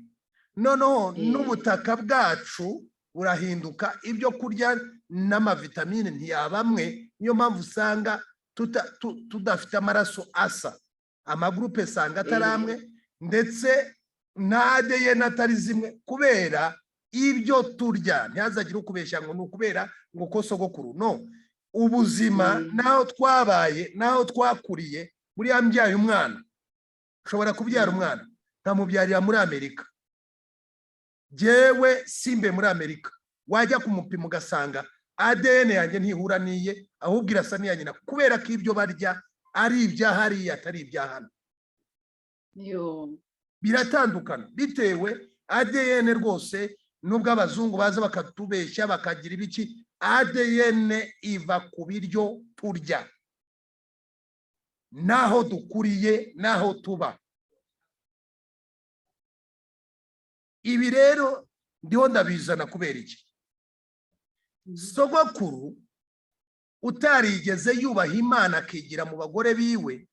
Noneho n'ubutaka bwacu burahinduka, ibyo kurya n'amavitamine ntiyabamwe. Niyo mpamvu usanga tudafite amaraso asa, amagrupe sanga ataramwe, ndetse na ADN atari zimwe, kubera ibyo turya. Ntihazagire ukubeshya ngo ni ukubera ngo ko sogokuru, no. Ubuzima naho twabaye, naho twakuriye. Buriya mbyaye umwana, ushobora kubyara umwana nkamubyarira muri Amerika, jewe simbe muri Amerika, wajya kumupima ugasanga ADN yanjye ntihura niye, ahubwo irasa niya nyina, kubera ko ibyo barya ari ibyahariya atari ibyahano. Biratandukana bitewe ADN rwose. Nubwo abazungu baza bakatubeshya bakagira ibiki, ADN iva ku biryo turya, naho dukuriye, naho tuba. Ibi rero ndiho ndabizana kubera iki? Sogokuru utarigeze yubaha Imana, akigira mu bagore biwe,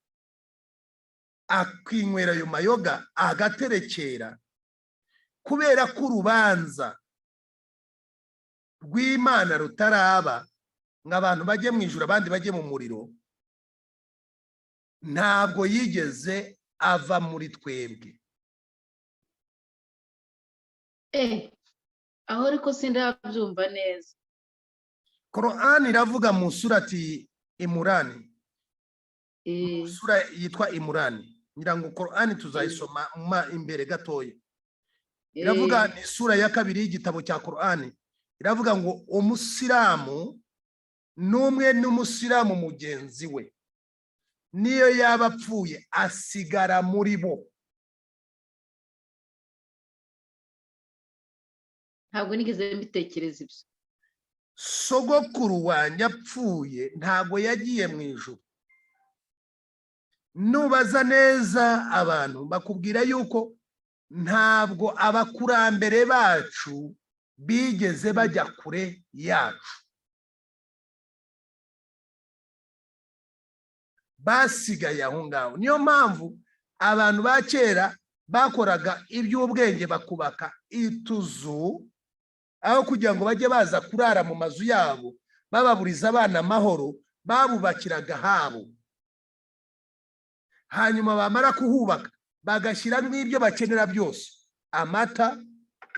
akinywera ayo mayoga, agaterekera, kubera ko urubanza rw'Imana rutaraba ngo abantu bajye mu ijuru abandi bajye mu muriro. Ntabwo yigeze ava muri twebwe. Aho ariko sindabyumva neza. Quran iravuga mu surati Imran, sura yitwa Imran. Ngira ngo Quran tuzayisoma imbere gatoya. Iravuga ni sura ya 2 y'igitabo cya Quran. Iravuga ngo umusilamu n'umwe n'umusilamu mugenzi we, niyo yaba apfuye asigara muri bo. ntabwo nigeze mbitekereza ibyo. sogokuru wanjye apfuye ntabwo yagiye mu ijuru. Nubaza neza abantu bakubwira yuko ntabwo abakurambere bacu bigeze bajya kure yacu, basigaye aho ngaho. Niyo mpamvu abantu ba kera bakoraga iby'ubwenge, bakubaka ituzu aho kugira ngo bajye baza kurara mu mazu yabo bababuriza abana amahoro, babubakiraga habo, hanyuma bamara kuhubaka bagashyira n'ibyo bakenera byose: amata,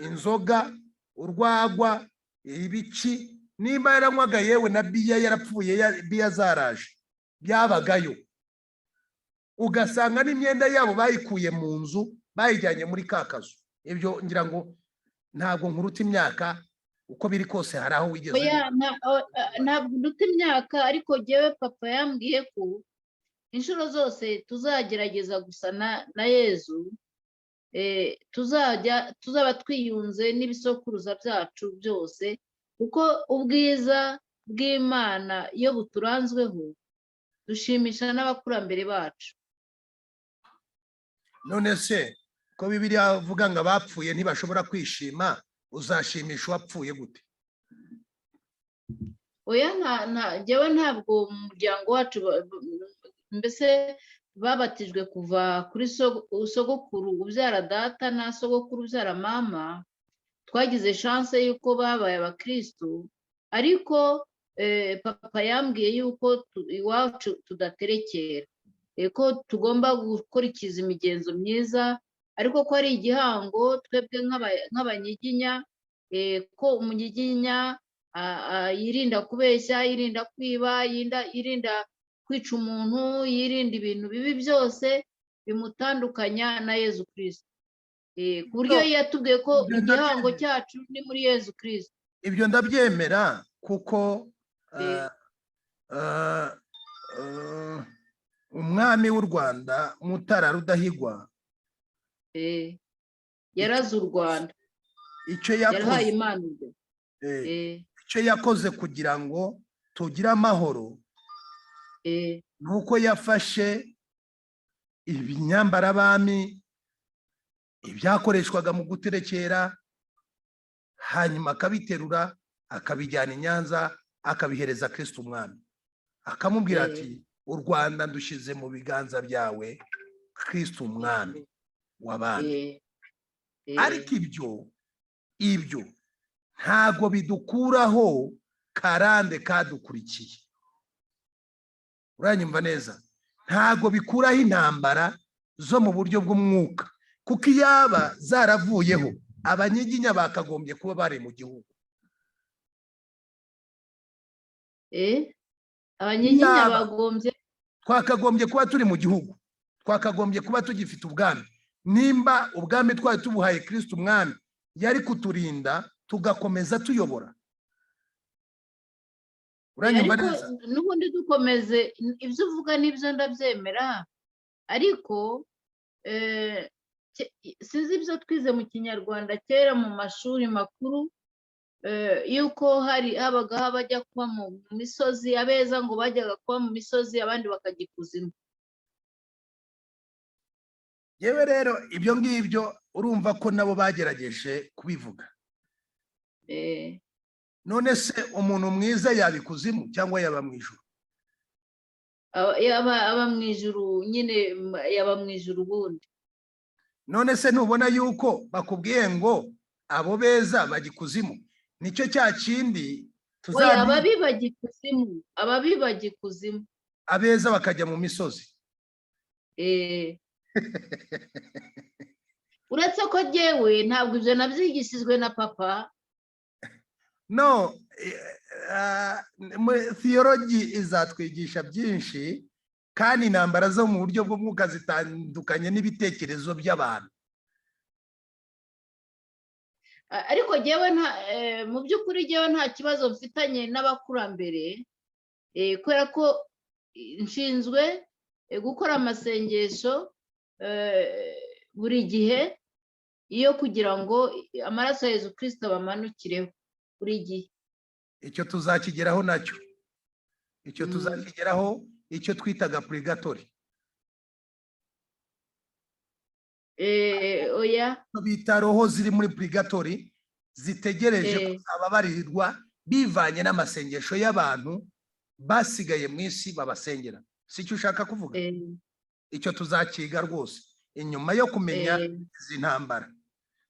inzoga, urwagwa, ibiki, nimba yaranywaga yewe na biya yarapfuye, biya zaraje, byabagayo. Ugasanga n'imyenda yabo bayikuye mu nzu bayijyanye muri ka kazu. Ibyo ngira ngo ntabwo nkuruta imyaka, uko biri kose hari aho wigeze. Ntabwo nduta imyaka, ariko jyewe papa yambwiye ko inshuro zose tuzagerageza gusana na Yezu, tuzaba twiyunze n'ibisokuruza byacu byose, kuko ubwiza bw'Imana iyo buturanzweho dushimisha n'abakurambere bacu. None se ko Bibiliya avuga ngo abapfuye ntibashobora kwishima, uzashimisha uwapfuye gute? Oya, jyewe ntabwo mu muryango wacu mbese babatijwe kuva kuri sogokuru ubyara data na sogokuru ubyara mama. Twagize chance yuko babaye abakristo, ariko papa yambwiye yuko iwacu tudaterekera, ko tugomba gukurikiza imigenzo myiza, ariko ko ari igihango twebwe nk'abanyiginya, ko umunyiginya yirinda kubeshya, yirinda kwiba, yirinda kwica umuntu, yirinda ibintu bibi byose bimutandukanya na Yezu Kristo, ku buryo yatubwiye ko igihango cyacu ni muri Yezu Kristo. Ibyo ndabyemera, kuko umwami w'u Rwanda Mutara Rudahigwa yaraze u Rwanda, yarahaye Imana ubwo. icyo yakoze kugira ngo tugire amahoro nuko yafashe ibinyambarabami ibyakoreshwaga mu guterekera, hanyuma akabiterura akabijyana i Nyanza akabihereza Kristo umwami, akamubwira ati u Rwanda ndushyize mu biganza byawe Kristo umwami w'abandi. Ariko ibyo ntago bidukuraho karande kadukurikiye. Uranyumva neza? Ntago bikuraho intambara zo mu buryo bw'umwuka, kuko iyaba zaravuyeho abanyiginya bakagombye kuba bari mu gihugu. Abanyiginya bagombye, twakagombye kuba turi mu gihugu, twakagombye kuba tugifite ubwami. Nimba ubwami twari tubuhaye Kristo umwami, yari kuturinda tugakomeza tuyobora. Uranyumva neza? N'ubundi dukomeze, ibyo uvuga n'ibyo ndabyemera, ariko sinzi ibyo twize mu Kinyarwanda kera mu mashuri makuru, yuko habagaho abajya kuba mu misozi, abeza ngo bajyaga kuba mu misozi, abandi bakajya ikuzimu. Yewe rero ibyo ngibyo urumva ko nabo bagerageje kubivuga. None se umuntu mwiza yaba ikuzimu cyangwa yaba mu ijuru? Aba mu ijuru nyine, yaba mu ijuru ubundi. None se ntubona yuko bakubwiye ngo abo beza bajya ikuzimu? Nicyo cya kindi ababi bajya ikuzimu, ababi bajya ikuzimu, abeza bakajya mu misozi. Uretse ko jyewe ntabwo ibyo nabyigishijwe na papa. No, theology izatwigisha byinshi, kandi intambara zo mu buryo bw'umwuka zitandukanye n'ibitekerezo by'abantu. Ariko jyewe mu by'ukuri jyewe nta kibazo mfitanye n'abakurambere, kubera ko nshinzwe gukora amasengesho buri gihe, iyo kugira ngo amaraso ya Yezu Kristo bamanukireho buri gihe. icyo tuzakigeraho nacyo, icyo tuzakigeraho, icyo twitaga purigatori. Oya Bita roho ziri muri purigatori zitegereje ababarirwa bivanye n'amasengesho y'abantu basigaye mu isi babasengera. Si cyo ushaka kuvuga? Icyo tuzakiga rwose inyuma yo kumenya izi ntambara.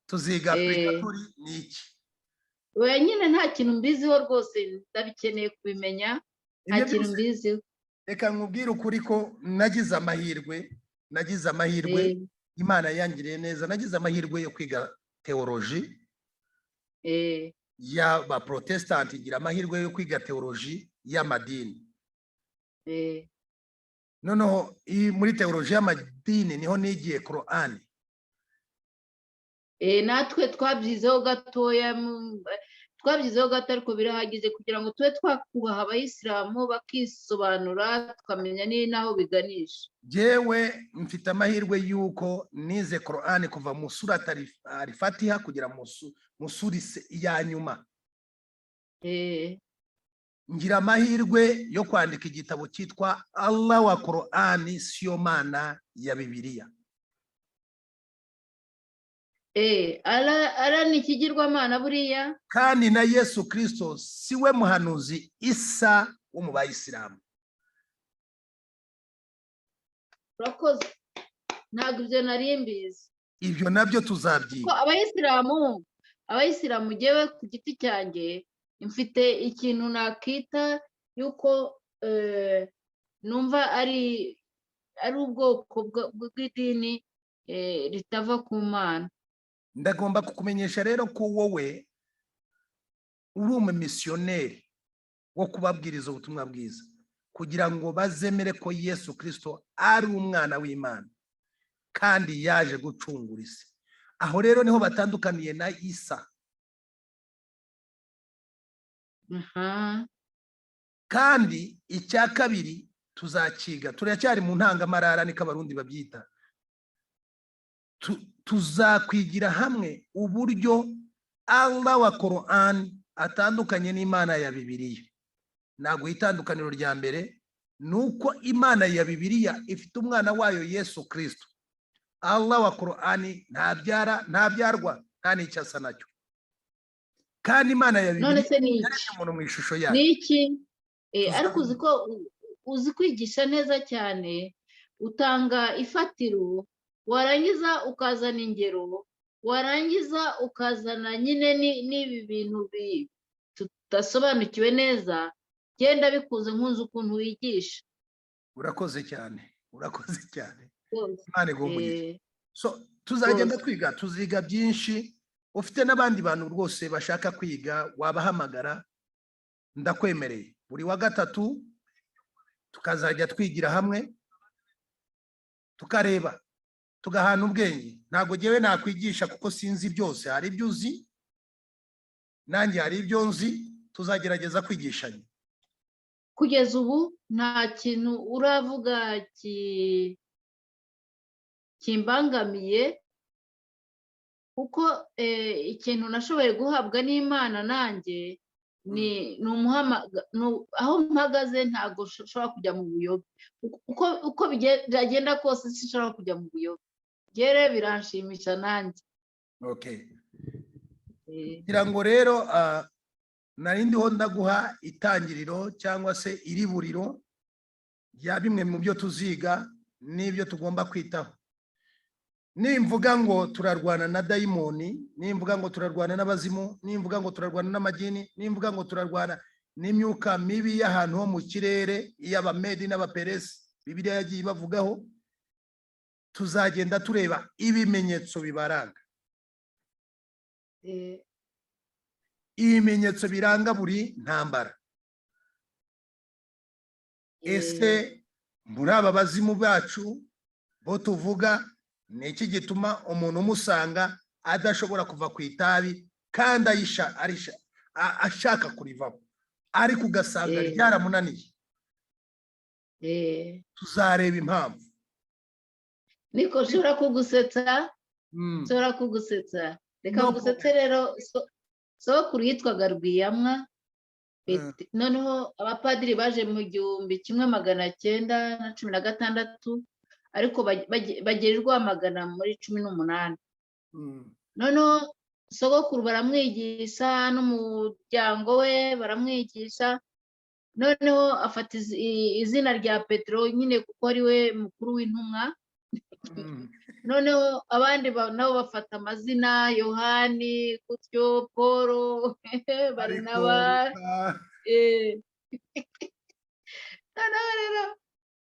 Tuziga purigatori ni iki. oya nyine nta kintu mbiziho rwose, ndabikeneye kubimenya, nta kintu mbiziho. Reka nkubwire ukuri ko nagize amahirwe Imana yangiriye neza, nagize amahirwe yo kwiga teoloji y'aba protestant, igira amahirwe yo kwiga teoloji y'amadini. Noneho muri teoloji y'amadini niho nigiye Qur'ani. Natwe twabyizeho gatoya, ariko birahagije kugira ngo tube twakubaha abayisilamu bakisobanura tukamenya n'aho biganisha. Jewe mfite amahirwe yuko nize Qur'ani kuva mu sura al-Fatiha kugera mu sura ya nyuma. Ngira amahirwe yo kwandika igitabo cyitwa Allah wa Qur'ani siyo mana ya Bibiliya. Ara ni ikigirwamana buriya, kandi na Yesu Kristo siwe muhanuzi Isa wo mu bayisilamu. urakoze, ntabwo ibyo nari mbizi. Ibyo nabyo tuzabyiga. Ko abayisilamu jewe ku giti cyanjye mfite ikintu nakita yuko numva ari ubwoko bw'idini ritava ku Mana. Ndagomba kukumenyesha rero ko wowe uri umumisiyoneri wo kubabwiriza ubutumwa bwiza kugira ngo bazemere ko Yesu Kristo ari umwana w'Imana kandi yaje gucungura isi. Aho rero niho batandukaniye na Isa. Kandi icya kabiri tuzakiga, turacyari mu ntangamarara niko abarundi babyita. Tuzakwigira hamwe uburyo Allah wa Qur'an atandukanye n'Imana ya Bibiliya. Ntabwo itandukaniro rya mbere nuko Imana ya Bibiliya ifite umwana wayo Yesu Kristo. Allah wa Qur'an ntabyarwa nta n'icyo asa nacyo. Kandi Imana ya Bibiliya yaremye umuntu mu ishusho yayo. Niki ariko uzi kwigisha neza cyane, utanga ifatiro, warangiza ukazana ingero, warangiza ukazana nyine n'ibi bintu tudasobanukiwe neza, genda bikuze nkunze ukuntu wigisha. Urakoze cyane, Imana igombuye. So tuzagenda twiga, tuziga byinshi. Ufite n'abandi bantu rwose bashaka kwiga, wabahamagara, ndakwemereye. Buri wa gatatu tukazajya twigira hamwe, tukareba, tugahana ubwenge. Ntabwo jewe nakwigisha kuko sinzi byose, hari ibyo uzi nanjye hari ibyo nzi, tuzagerageza kwigishanya. Kugeza ubu nta kintu uravuga kimbangamiye, kuko ikintu nashoboye guhabwa n'Imana nanjye ni aho mpagaze ntabwo ushobora kujya mu buyobe. Uko byagenda kose sinshobora kujya mu buyobe. Gere biranshimisha nanjye. Kugira ngo rero nari ndiho ndaguha itangiriro cyangwa se iriburiro rya bimwe mu byo tuziga n'ibyo tugomba kwitaho. Nimvuga ngo turarwana na dayimoni, nimvuga ngo turarwana n'abazimu, nimvuga ngo turarwana n'amagini, nimvuga ngo turarwana n'imyuka mibi y'ahantu ho mu kirere y'Abamedi n'Abaperesi Bibiliya yagiye bavugaho, tuzagenda tureba ibimenyetso bibaranga. Ibimenyetso biranga buri ntambara. Ese muri aba bazimu bacu bo tuvuga, ni iki gituma umuntu umusanga adashobora kuva ku itabi kandi ashaka kurivaho, ariko ugasanga ryaramunaniye? Tuzareba impamvu. Niko nshobora kugusetsa, nshobora kugusetsa reka No ngusetse rero sokuru yitwaga Rwiyamwa noneho abapadiri baje mu 1916 ariko bagera i Rwamagana muri 18. noneho sogokuru baramwigisha n'umuryango we baramwigisha noneho afata izina rya Petero nyine kuko ari we mukuru w'intumwa. noneho abandi nabo bafata amazina Yohani gutyo Paul Barinaba. noneho rero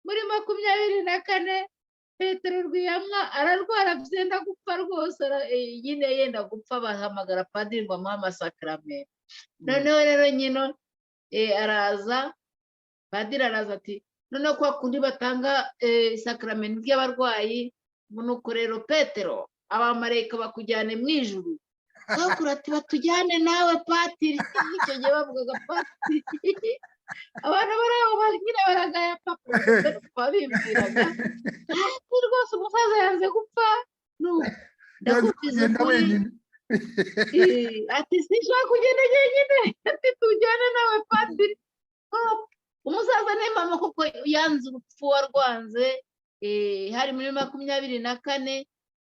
muri 24 Petero Rwiyamwa ararwara byenda gupfa rwose nyine yenda gupfa bahamagara padiri ngo amuhe amasakaramentu. noneho rero nyine araza padiri araza ati noneho kwa kundi batanga isakaramentu ry'abarwayi nuko rero Petero abamarayika bakujyane mu ijuru. sokuru ati batujyane nawe patiri. icyo gihe bavugaga patiri abantu bari aho nyine baragaya papa bibwiraga ati rwose umusaza yanze gupfa ndakubwiza ukuri ati sinshaka kugenda njyenyine ati tujyane nawe padiri. umusaza ni mama kuko yanze urupfu warwanze hari muri 24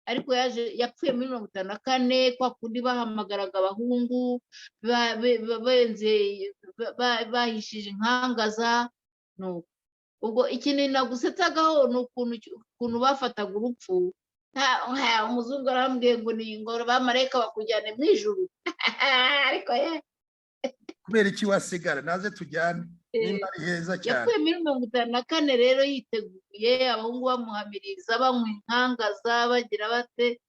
ariko yapfuye muri 54 kwa kundi bahamagaraga abahungu benze bahishije inkangaza. ubwo ikintu nagusetsagaho ni ukuntu bafataga urupfu. umuzungu arambwiye ngo ni ingoro bamarayika bakujyane mu ijuru. ariko kubera iki wasigara naze tujyane nimba ari heza cyane. yapfuye muri 54 rero yiteguye abahungu bamuhamiriza banywa inkangaza bagira bate.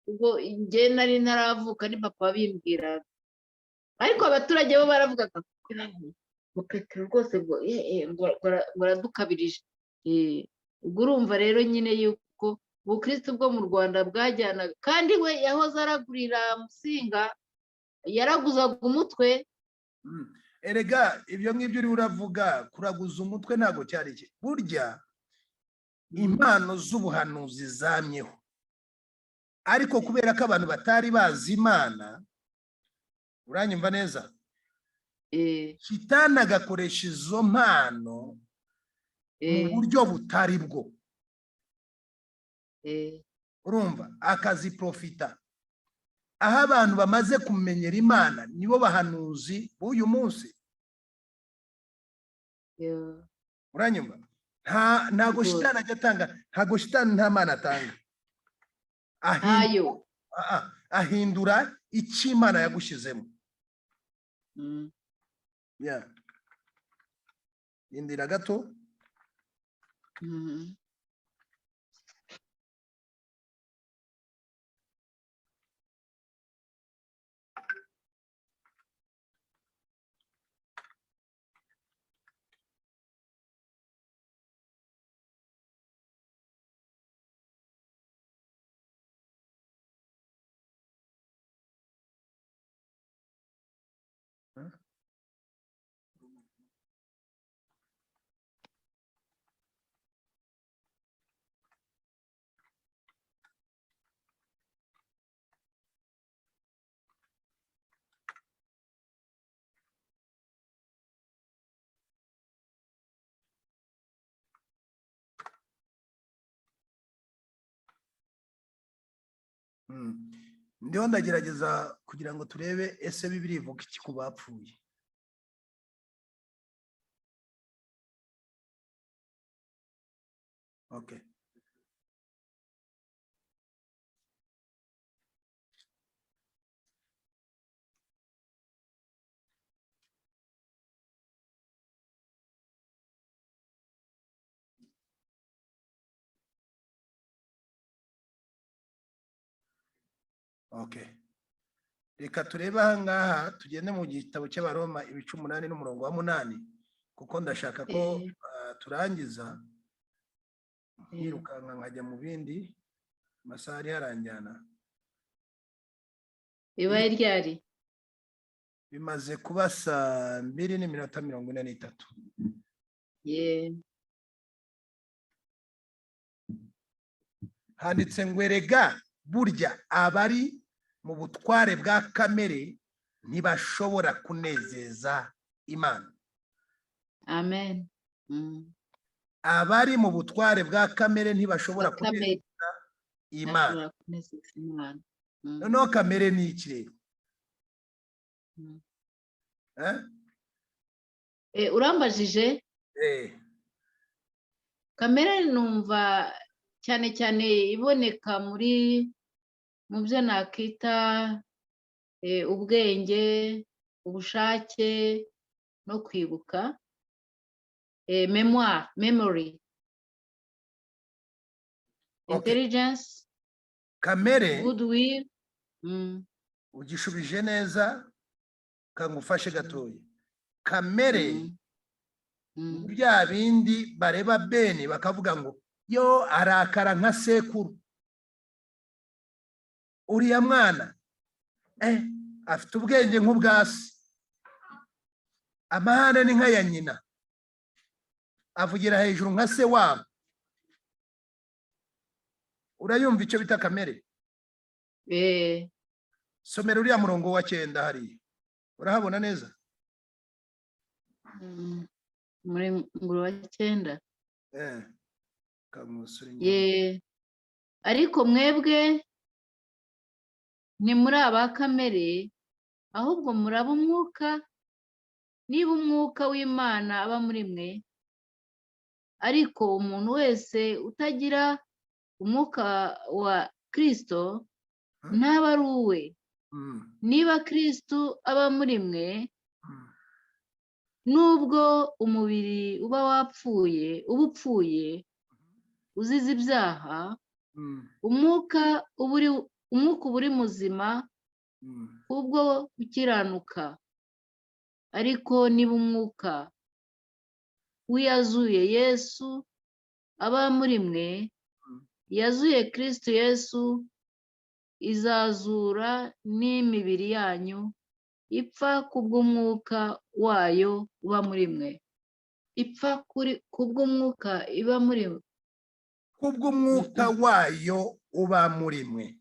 ubwo njye nari ntaravuka ni papa bimbwiraga ariko abaturage bo baravugaga ngo Petero rwose ngo baradukabirije. ubwo urumva rero nyine yuko ubukristo bwo mu Rwanda bwajyanaga kandi we yahoze aragurira Musinga yaraguzaga umutwe. erega ibyo ngibyo uri uravuga kuraguza umutwe ntabwo cyari cye. burya impano z'ubuhanuzi zamyeho ariko kubera ko abantu batari bazi Imana, uranyumva neza, Shitani agakoresha izo mpano mu buryo butari bwo. urumva akaziprofita. aho abantu bamaze kumenyera Imana nibo bahanuzi b'uyu munsi. uranyumva? ntago Shitani ajya atanga, ntago Shitani nta mana atanga. ahindura icyo Imana yagushyizemo. indira gato. ndiho ndagerageza kugira ngo turebe ese Bibiliya ivuga iki ku bapfuye. Okay. Okay. Reka turebe aha ngaha tugende mu gitabo cy'Abaroma 8 n'umurongo wa 8 kuko ndashaka ko turangiza nkirukanka nkajya mu bindi amasaha ari haranjyana. Bibaye ryari? Bimaze kuba saa 2:43. handitse ngo erega burya abari mu butware bwa kamere ntibashobora kunezeza Imana. amen. Abari mu butware bwa kamere ntibashobora Kamere kunezeza Imana. ashobora kunezeza Imana. Noneho kamere ni iki rero? Urambajije kamere numva cyane cyane iboneka mu byo nakita ubwenge, ubushake no kwibuka, memory, intelligence, kamere goodwill. ugishubije neza kangufashe gatoya. Kamere bya bindi bareba Beni bakavuga ngo yo arakara nka sekuru, uriya mwana afite ubwenge nk'ubwasi, amahane ni nka ya nyina, avugira hejuru nka se wabo. Urayumva icyo bita kamere? Somera uriya murongo wa 9 hariya, urahabona neza? Muri nguru wa 9. Ariko mwebwe ni muri aba kamere, ahubwo muraba umwuka, niba umwuka w'Imana aba muri mwe. Ariko umuntu wese utagira umwuka wa Kristo ntaba ari uwe. Niba Kristo aba muri mwe, nubwo umubiri uba upfuye uzize ibyaha, umwuka uba uri muzima kubwo gukiranuka. Ariko niba umwuka w'iyazuye Yesu aba muri mwe, yazuye Kristo Yesu, izazura n'imibiri yanyu ipfa kubw'umwuka wayo uba muri mwe. Ipfa kubw'umwuka iba muri mwe. Kubw'umwuka wayo uba muri mwe.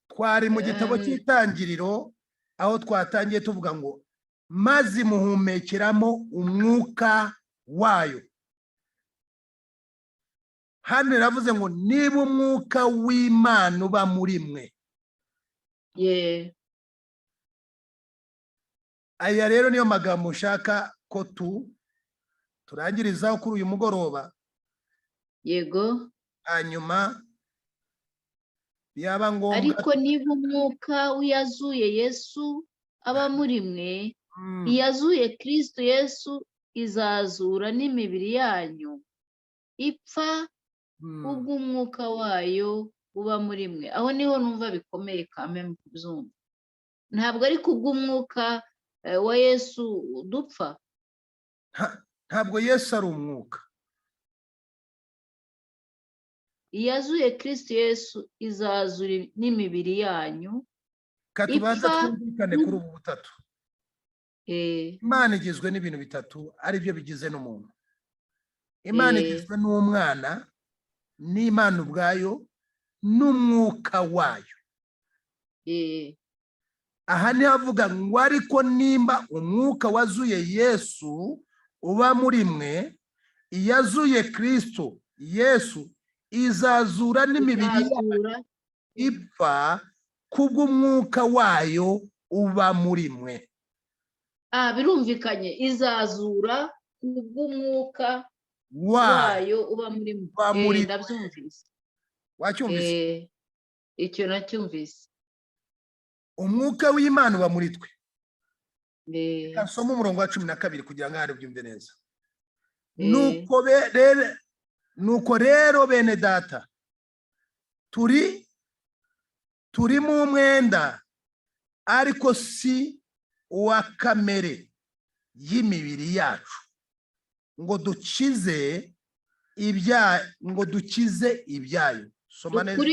Twari mu gitabo cy'Itangiriro aho twatangiye tuvuga ngo maze muhumekeramo umwuka wayo. Hano ravuze ngo niba umwuka w'Imana uba muri mwe. Aya rero niyo magambo ushaka ko turangirizaho kuri uyu mugoroba. Yego. Hanyuma yaba ngombwa. Ariko niba umwuka w'iyazuye Yesu aba muri mwe, iyazuye Kristo Yesu izazura n'imibiri yanyu ipfa ubw'umwuka wayo uba muri mwe. Aho niho numva bikomeye kame mu kubyumva. Ntabwo ari kubw'umwuka wa Yesu dupfa. Ntabwo Yesu ari umwuka. Iyazuye Kristo Yesu izazura n'imibiri yanyu. Katubanza twumvikane kuri ubu butatu. Imana igizwe n'ibintu bitatu, ari byo bigize n'umuntu. Imana igizwe n'umwana, n'Imana ubwayo, n'umwuka wayo. Aha ni havuga ngo ariko nimba umwuka wazuye Yesu uba muri mwe, iyazuye Kristo Yesu izazura n'imibiri ipfa kubw'umwuka wayo uba muri mwe. Birumvikanye, izazura kubw'umwuka wayo uba muri mwe. Ndabyumvise. Wacyumvise? Icyo nacyumvise. Umwuka w'Imana uba muri twe. Kasoma umurongo wa 12 kugira ngo hari byumve neza. Nuko rero bene data, turi mu mwenda, ariko si uwa kamere y'imibiri yacu, ngo dukize ibyayo. Soma neza.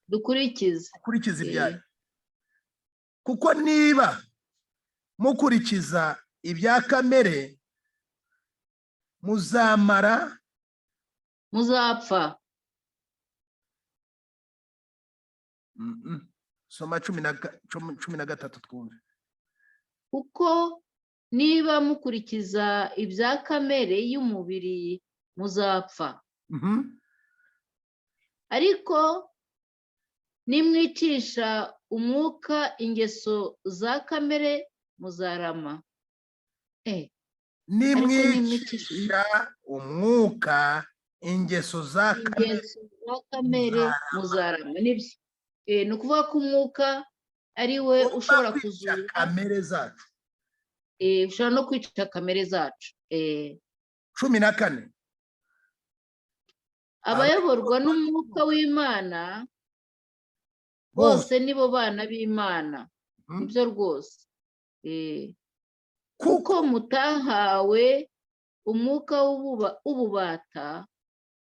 Dukurikize ibyayo. Kuko niba mukurikiza ibya kamere, muzapfa. soma 13 twumve. kuko niba mukurikiza ibya kamere y'umubiri muzapfa, ariko nimwicisha umwuka ingeso za kamere muzarama. Nimwicisha umwuka ingeso za kamere muzarama. Nibyo. Ni ukuvuga ko umwuka ari we ushobora kuzura kamere zacu. Ushobora no kwica kamere zacu. 14 abayoborwa n'umwuka w'Imana bose nibo bana b'Imana. Nibyo rwose. kuko mutahawe umwuka w'ububata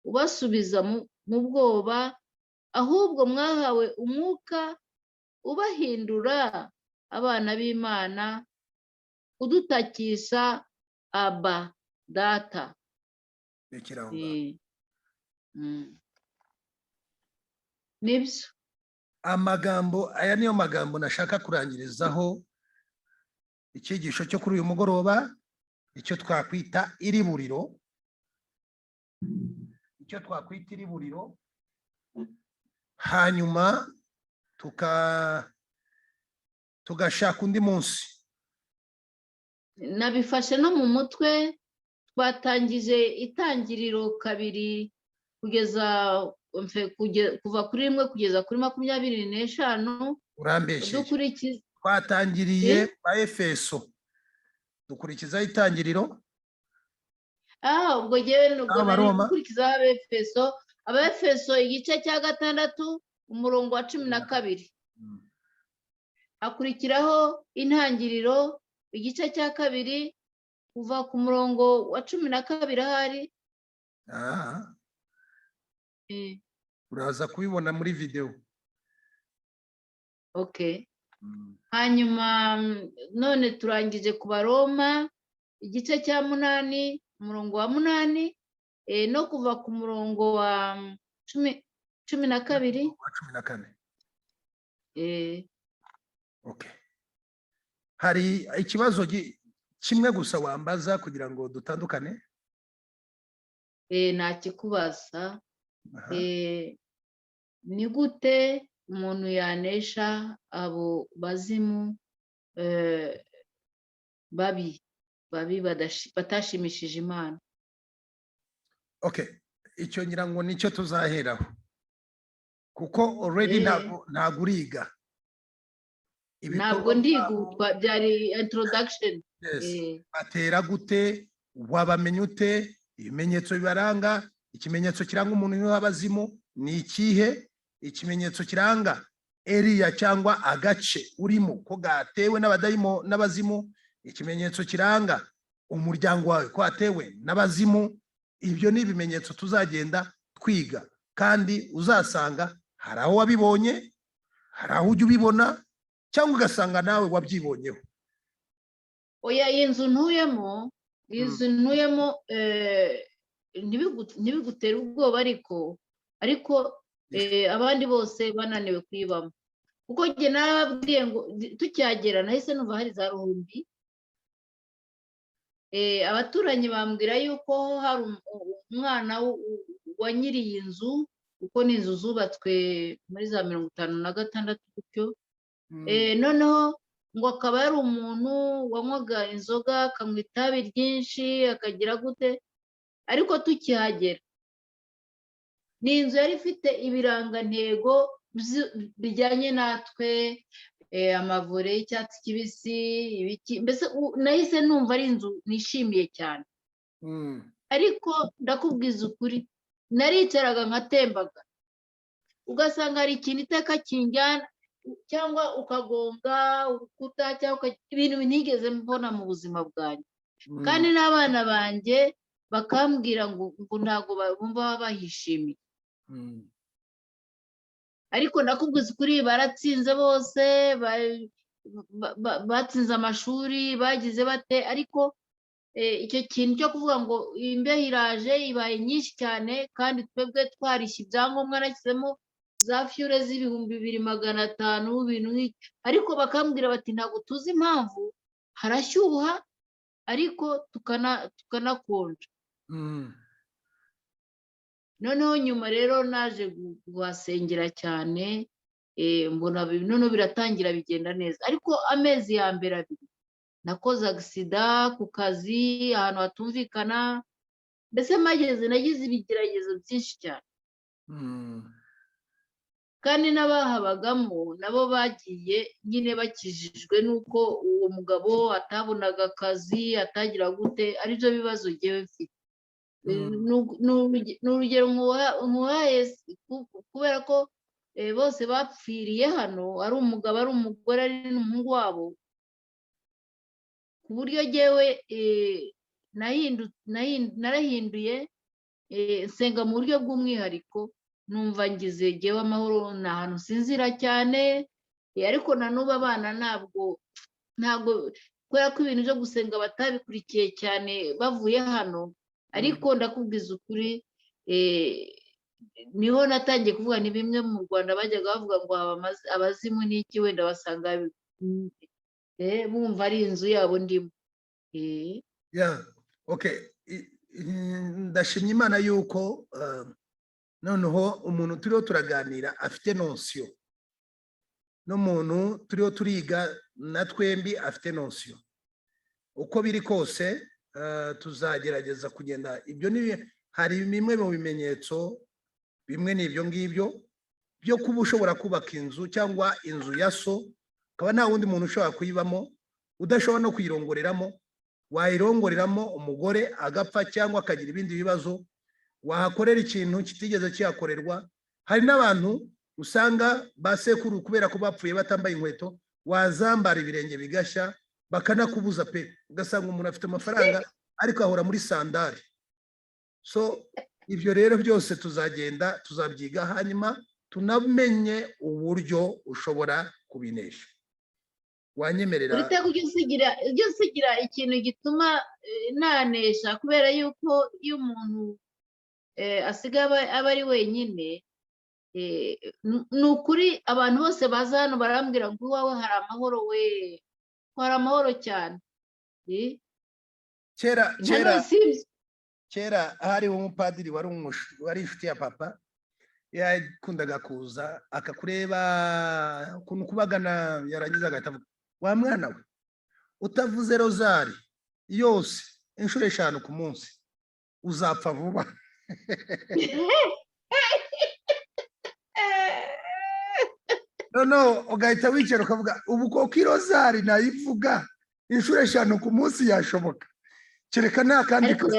ubasubiza mu bwoba, ahubwo mwahawe umwuka ubahindura abana b'Imana, udutakisha aba data. Nibyo. Aya niyo magambo nashaka kurangirizaho icyigisho cyo kuri uyu mugoroba, icyo twakwita iriburiro. Hanyuma tugashaka undi munsi. Nabifashe no mu mutwe, twatangije Itangiriro 2 kuva kuri 1 kugeza kuri 25. Urambeshye. Twatangiriye ba Efeso, dukurikiza Itangiriro. Ubwo ngewe gukurikiza Abefeso igice cya 6 umurongo wa 12. Hakurikiraho Intangiriro igice cya 2 kuva ku murongo wa 12 ahari. Uraza kubibona muri video. Hanyuma none turangije ku Baroma igice cya 8 umurongo wa 8, no kuva ku murongo wa 12. Hari ikibazo kimwe gusa wambaza kugira ngo dutandukane? Nakikubaza. Ni gute umuntu yanesha abo bazimu babi batashimishije Imana? Icyo ngira ngo nicyo tuzaheraho, kuko already ntabwo uriga. Ntabwo ndigutwa, byari introduction. Batera gute, wabamenya ute, ibimenyetso bibaranga. Ikimenyetso kiranga umuntu w'abazimu ni ikihe? Ikimenyetso kiranga area cyangwa agace urimo ko gatewe n'abadayimo n'abazimu. Ikimenyetso kiranga umuryango wawe ko atewe n'abazimu. Ibyo ni ibimenyetso tuzagenda twiga, kandi uzasanga hari aho wabibonye, hari aho ujya ubibona, cyangwa ugasanga nawe wabyibonyeho. Inzu ntuyemo ntibigutere ubwoba, ariko abandi bose bananiwe kuyibamo. Kuko njye nababwiye ngo tukihagera nahise numva hari za ruhumbi. Abaturanyi bambwira yuko hari umwana wa nyiri iyi nzu, kuko ni inzu zubatswe muri za 56 gutyo. Noneho ngo akaba yari umuntu wanywaga inzoga, akanywa itabi ryinshi, akagira gute. Ariko tukihagera ni inzu yari ifite ibirangantego bijyanye natwe, amavure y'icyatsi kibisi, ibiki. Mbese nahise numva ari inzu nishimiye cyane. Ariko ndakubwiza ukuri, naricaraga nkatembaga, ugasanga hari ikintu iteka kinjyana, cyangwa ukagonga urukuta, cyangwa ibintu ntigeze mbona mu buzima bwanjye. Kandi n'abana banjye bakambwira ngo ntabwo bumva bahishimiye. Ariko ndakubwiza ukuri, baratsinze bose, batsinze amashuri, bagize bate. Ariko icyo kintu cyo kuvuga ngo imbeho iraje ibaye nyinshi cyane, kandi twebwe twarishye ibyangombwa nashyizemo za fiyure z'ibihumbi 2,500 ibintu nk'iki, ariko bakambwira bati ntabwo tuzi impamvu harashyuha ariko tukanakonja. Noneho nyuma rero naje guhasengera cyane, mbona noneho biratangira bigenda neza, ariko amezi ya mbere 2 nakoze agisida ku kazi ahantu hatumvikana, mbese nagize ibigeragezo byinshi cyane. Kandi n'abahabagamo nabo bagiye nyine bakijijwe nuko uwo mugabo atabonaga akazi, atagira gute, aribyo bibazo ngewe mfite. Ni urugero nkuhaye kubera ko bose bapfiriye hano, ari umugabo ari umugore ari n'umuhungu wabo, ku buryo ngewe narahinduye, nsenga mu buryo bw'umwihariko, numva ngize ngewe amahoro, ni ahantu sinzira cyane, ariko na n'ubu abana ntabwo kubera ko ibintu byo gusenga batabikurikiye cyane bavuye hano, ariko ndakubwiza ukuri, niho natangiye kuvuga ni bimwe mu Rwanda bajyaga bavuga ngo abazimu n'iki, wenda basanga bumva ari inzu yabo ndimo. Ndashimye Imana yuko noneho umuntu turiho turaganira afite nosiyo, n'umuntu turiho turiga na twembi afite nosiyo. Uko biri kose tuzagerageza kugenda, ibyo hari bimwe mu bimenyetso, bimwe ni ibyo ngibyo byo kuba ushobora kubaka inzu cyangwa inzu ya so, ukaba nta wundi muntu ushobora kuyibamo, udashobora no kuyirongoreramo, wayirongoreramo umugore agapfa cyangwa akagira ibindi bibazo, wahakorera ikintu kitigeze kihakorerwa. Hari n'abantu usanga basekuru kubera ko bapfuye batambaye inkweto, wazambara ibirenge bigashya bakanakubuza pe, ugasanga umuntu afite amafaranga ariko ahora muri sandari. So ibyo rero byose tuzagenda tuzabyiga, hanyuma tunamenye uburyo ushobora kubinesha. Wanyemerera ujye usigira ikintu gituma nanesha, kubera yuko iyo umuntu asigaye aba ari wenyine, ni ukuri abantu bose baza hano barambwira ngo iwawe hari amahoro, hari amahoro cyane. Kera hari umupadiri wari inshuti ya papa, yakundaga kuza akakureba ukuntu kubagana, yarangiza agahita avuga, wa mwana we utavuze rozari yose inshuro 5 ku munsi uzapfa vuba. No, ugahita wicara ukavuga, ubu koko irozari nayivuga inshuro 5 ku munsi yashoboka, kereka nta kandi. Ariko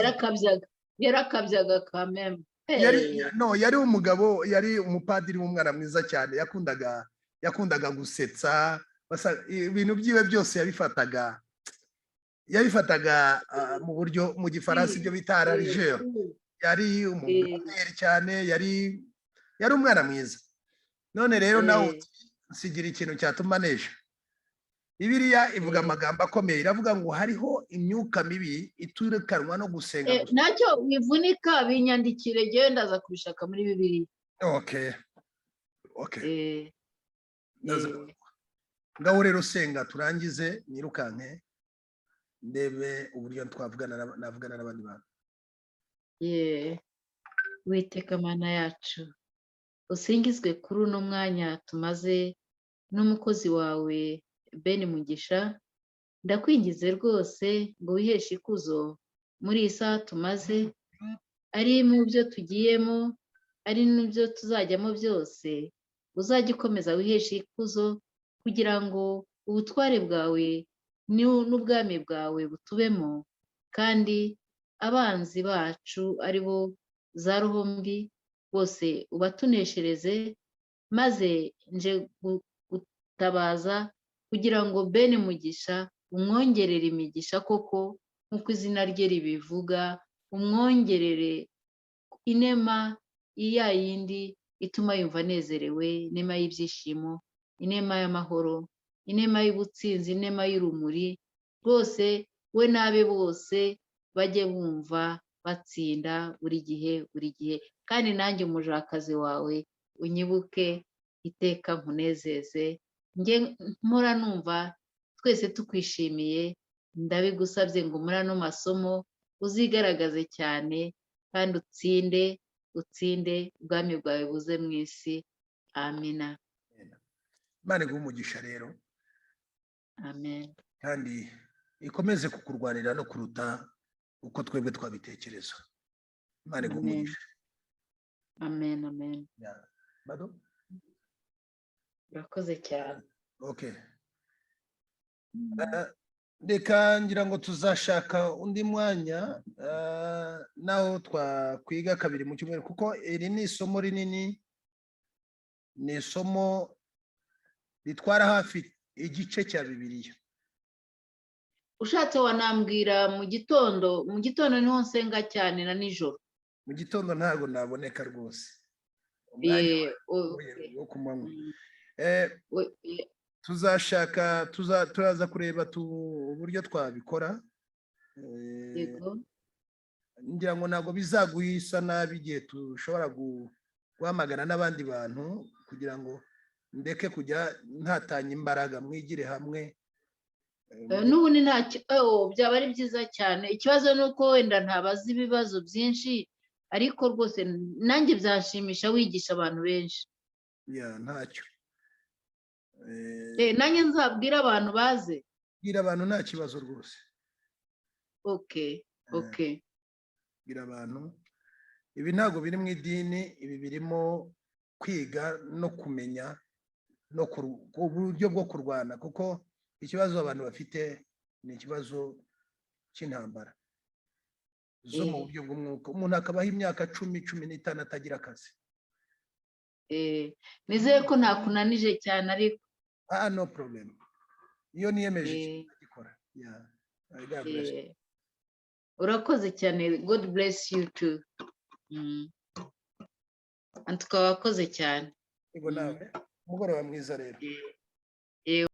yarakabyaga kameme. Yari umugabo, yari umupadiri w'umwana mwiza cyane, yakundaga gusetsa, ibintu byiwe byose yabifataga mu buryo mu gifaransa ibyo bita rarigeur. Yari umugabo cyane, yari umwana mwiza. None rero nawe nsigira ikintu cyatuma nesha. Bibiliya ivuga amagambo akomeye, iravuga ngo hariho imyuka mibi iturukanwa no gusenga. Nacyo wivunika binyandikire, genda za kubishaka muri Bibiliya. Okay. Ngaho rero senga turangize nirukanke ndebe uburyo navugana n'abandi bantu. Uwiteka Mana yacu, usingizwe kuri uno mwanya tumaze n'umukozi wawe Ben Mugisha. Ndakwingize rwose ngo wiheshe ikuzo muri iyi saha tumaze, ari mu byo tugiyemo, ari n'ibyo tuzajyamo byose, uzajya ukomeza wiheshe ikuzo, kugira ngo ubutware bwawe n'ubwami bwawe butubemo, kandi abanzi bacu ari bo za roho mbi bose ubatuneshereze, maze nje gutabaza kugira ngo Ben Mugisha umwongerere imigisha koko nk'uko izina rye ribivuga, umwongerere inema ya yindi ituma yumva anezerewe, inema y'ibyishimo, inema y'amahoro, inema y'ubutsinzi, inema y'urumuri. Rwose we n'abe bose bajye bumva batsinda buri gihe, kandi nanjye umujakazi wawe unyibuke iteka nkunezeze njye mpora numva twese tukwishimiye ndabigusabye ngo muri ano masomo uzigaragaze cyane kandi utsinde ubwami bwawe buze mu isi amina Imana iguhe umugisha rero amen kandi ikomeze kukurwanira no kuruta uko twebwe twabitekereza. Imana iguhe Amen. umugisha. amen amen Yeah. Bado? urakoze cyane Okay. Reka ngira ngo tuzashaka undi mwanya naho twakwiga kabiri mu cyumweru kuko iri ni isomo rinini, ni isomo ritwara hafi igice cya Bibiliya. ushatse wanambwira mu gitondo niho nsenga cyane na nijoro Mu gitondo ntabwo naboneka rwose. Wo ku manywa. Tuzashaka turaza kureba uburyo twabikora. yego Ngira ngo ntabwo bizaguhisa nabi igihe tushobora guhamagara n'abandi bantu kugira ngo ndeke kujya ntatanya imbaraga mwigire hamwe. n'ubundi byaba ari byiza cyane. Ikibazo ni uko wenda ntabazi ibibazo byinshi ariko rwose nanjye byashimisha wigisha abantu benshi. Ntacyo. Nanjye nzabwira abantu baze. Bwira abantu nta kibazo rwose. Okay. Bwira abantu. Ibi ntabwo biri mu idini, ibi birimo kwiga no kumenya no uburyo bwo kurwana kuko ikibazo abantu bafite ni ikibazo cy'intambara zo mu buryo bw'umwuka. Umuntu akabaho imyaka 10-15 atagira akazi. Nizeye ko ntakunanije cyane ariko. No problem. Iyo niyemeje gikora. Urakoze cyane. God bless you too. Tukaba wakoze cyane. Yego nawe. Umugoroba mwiza rero.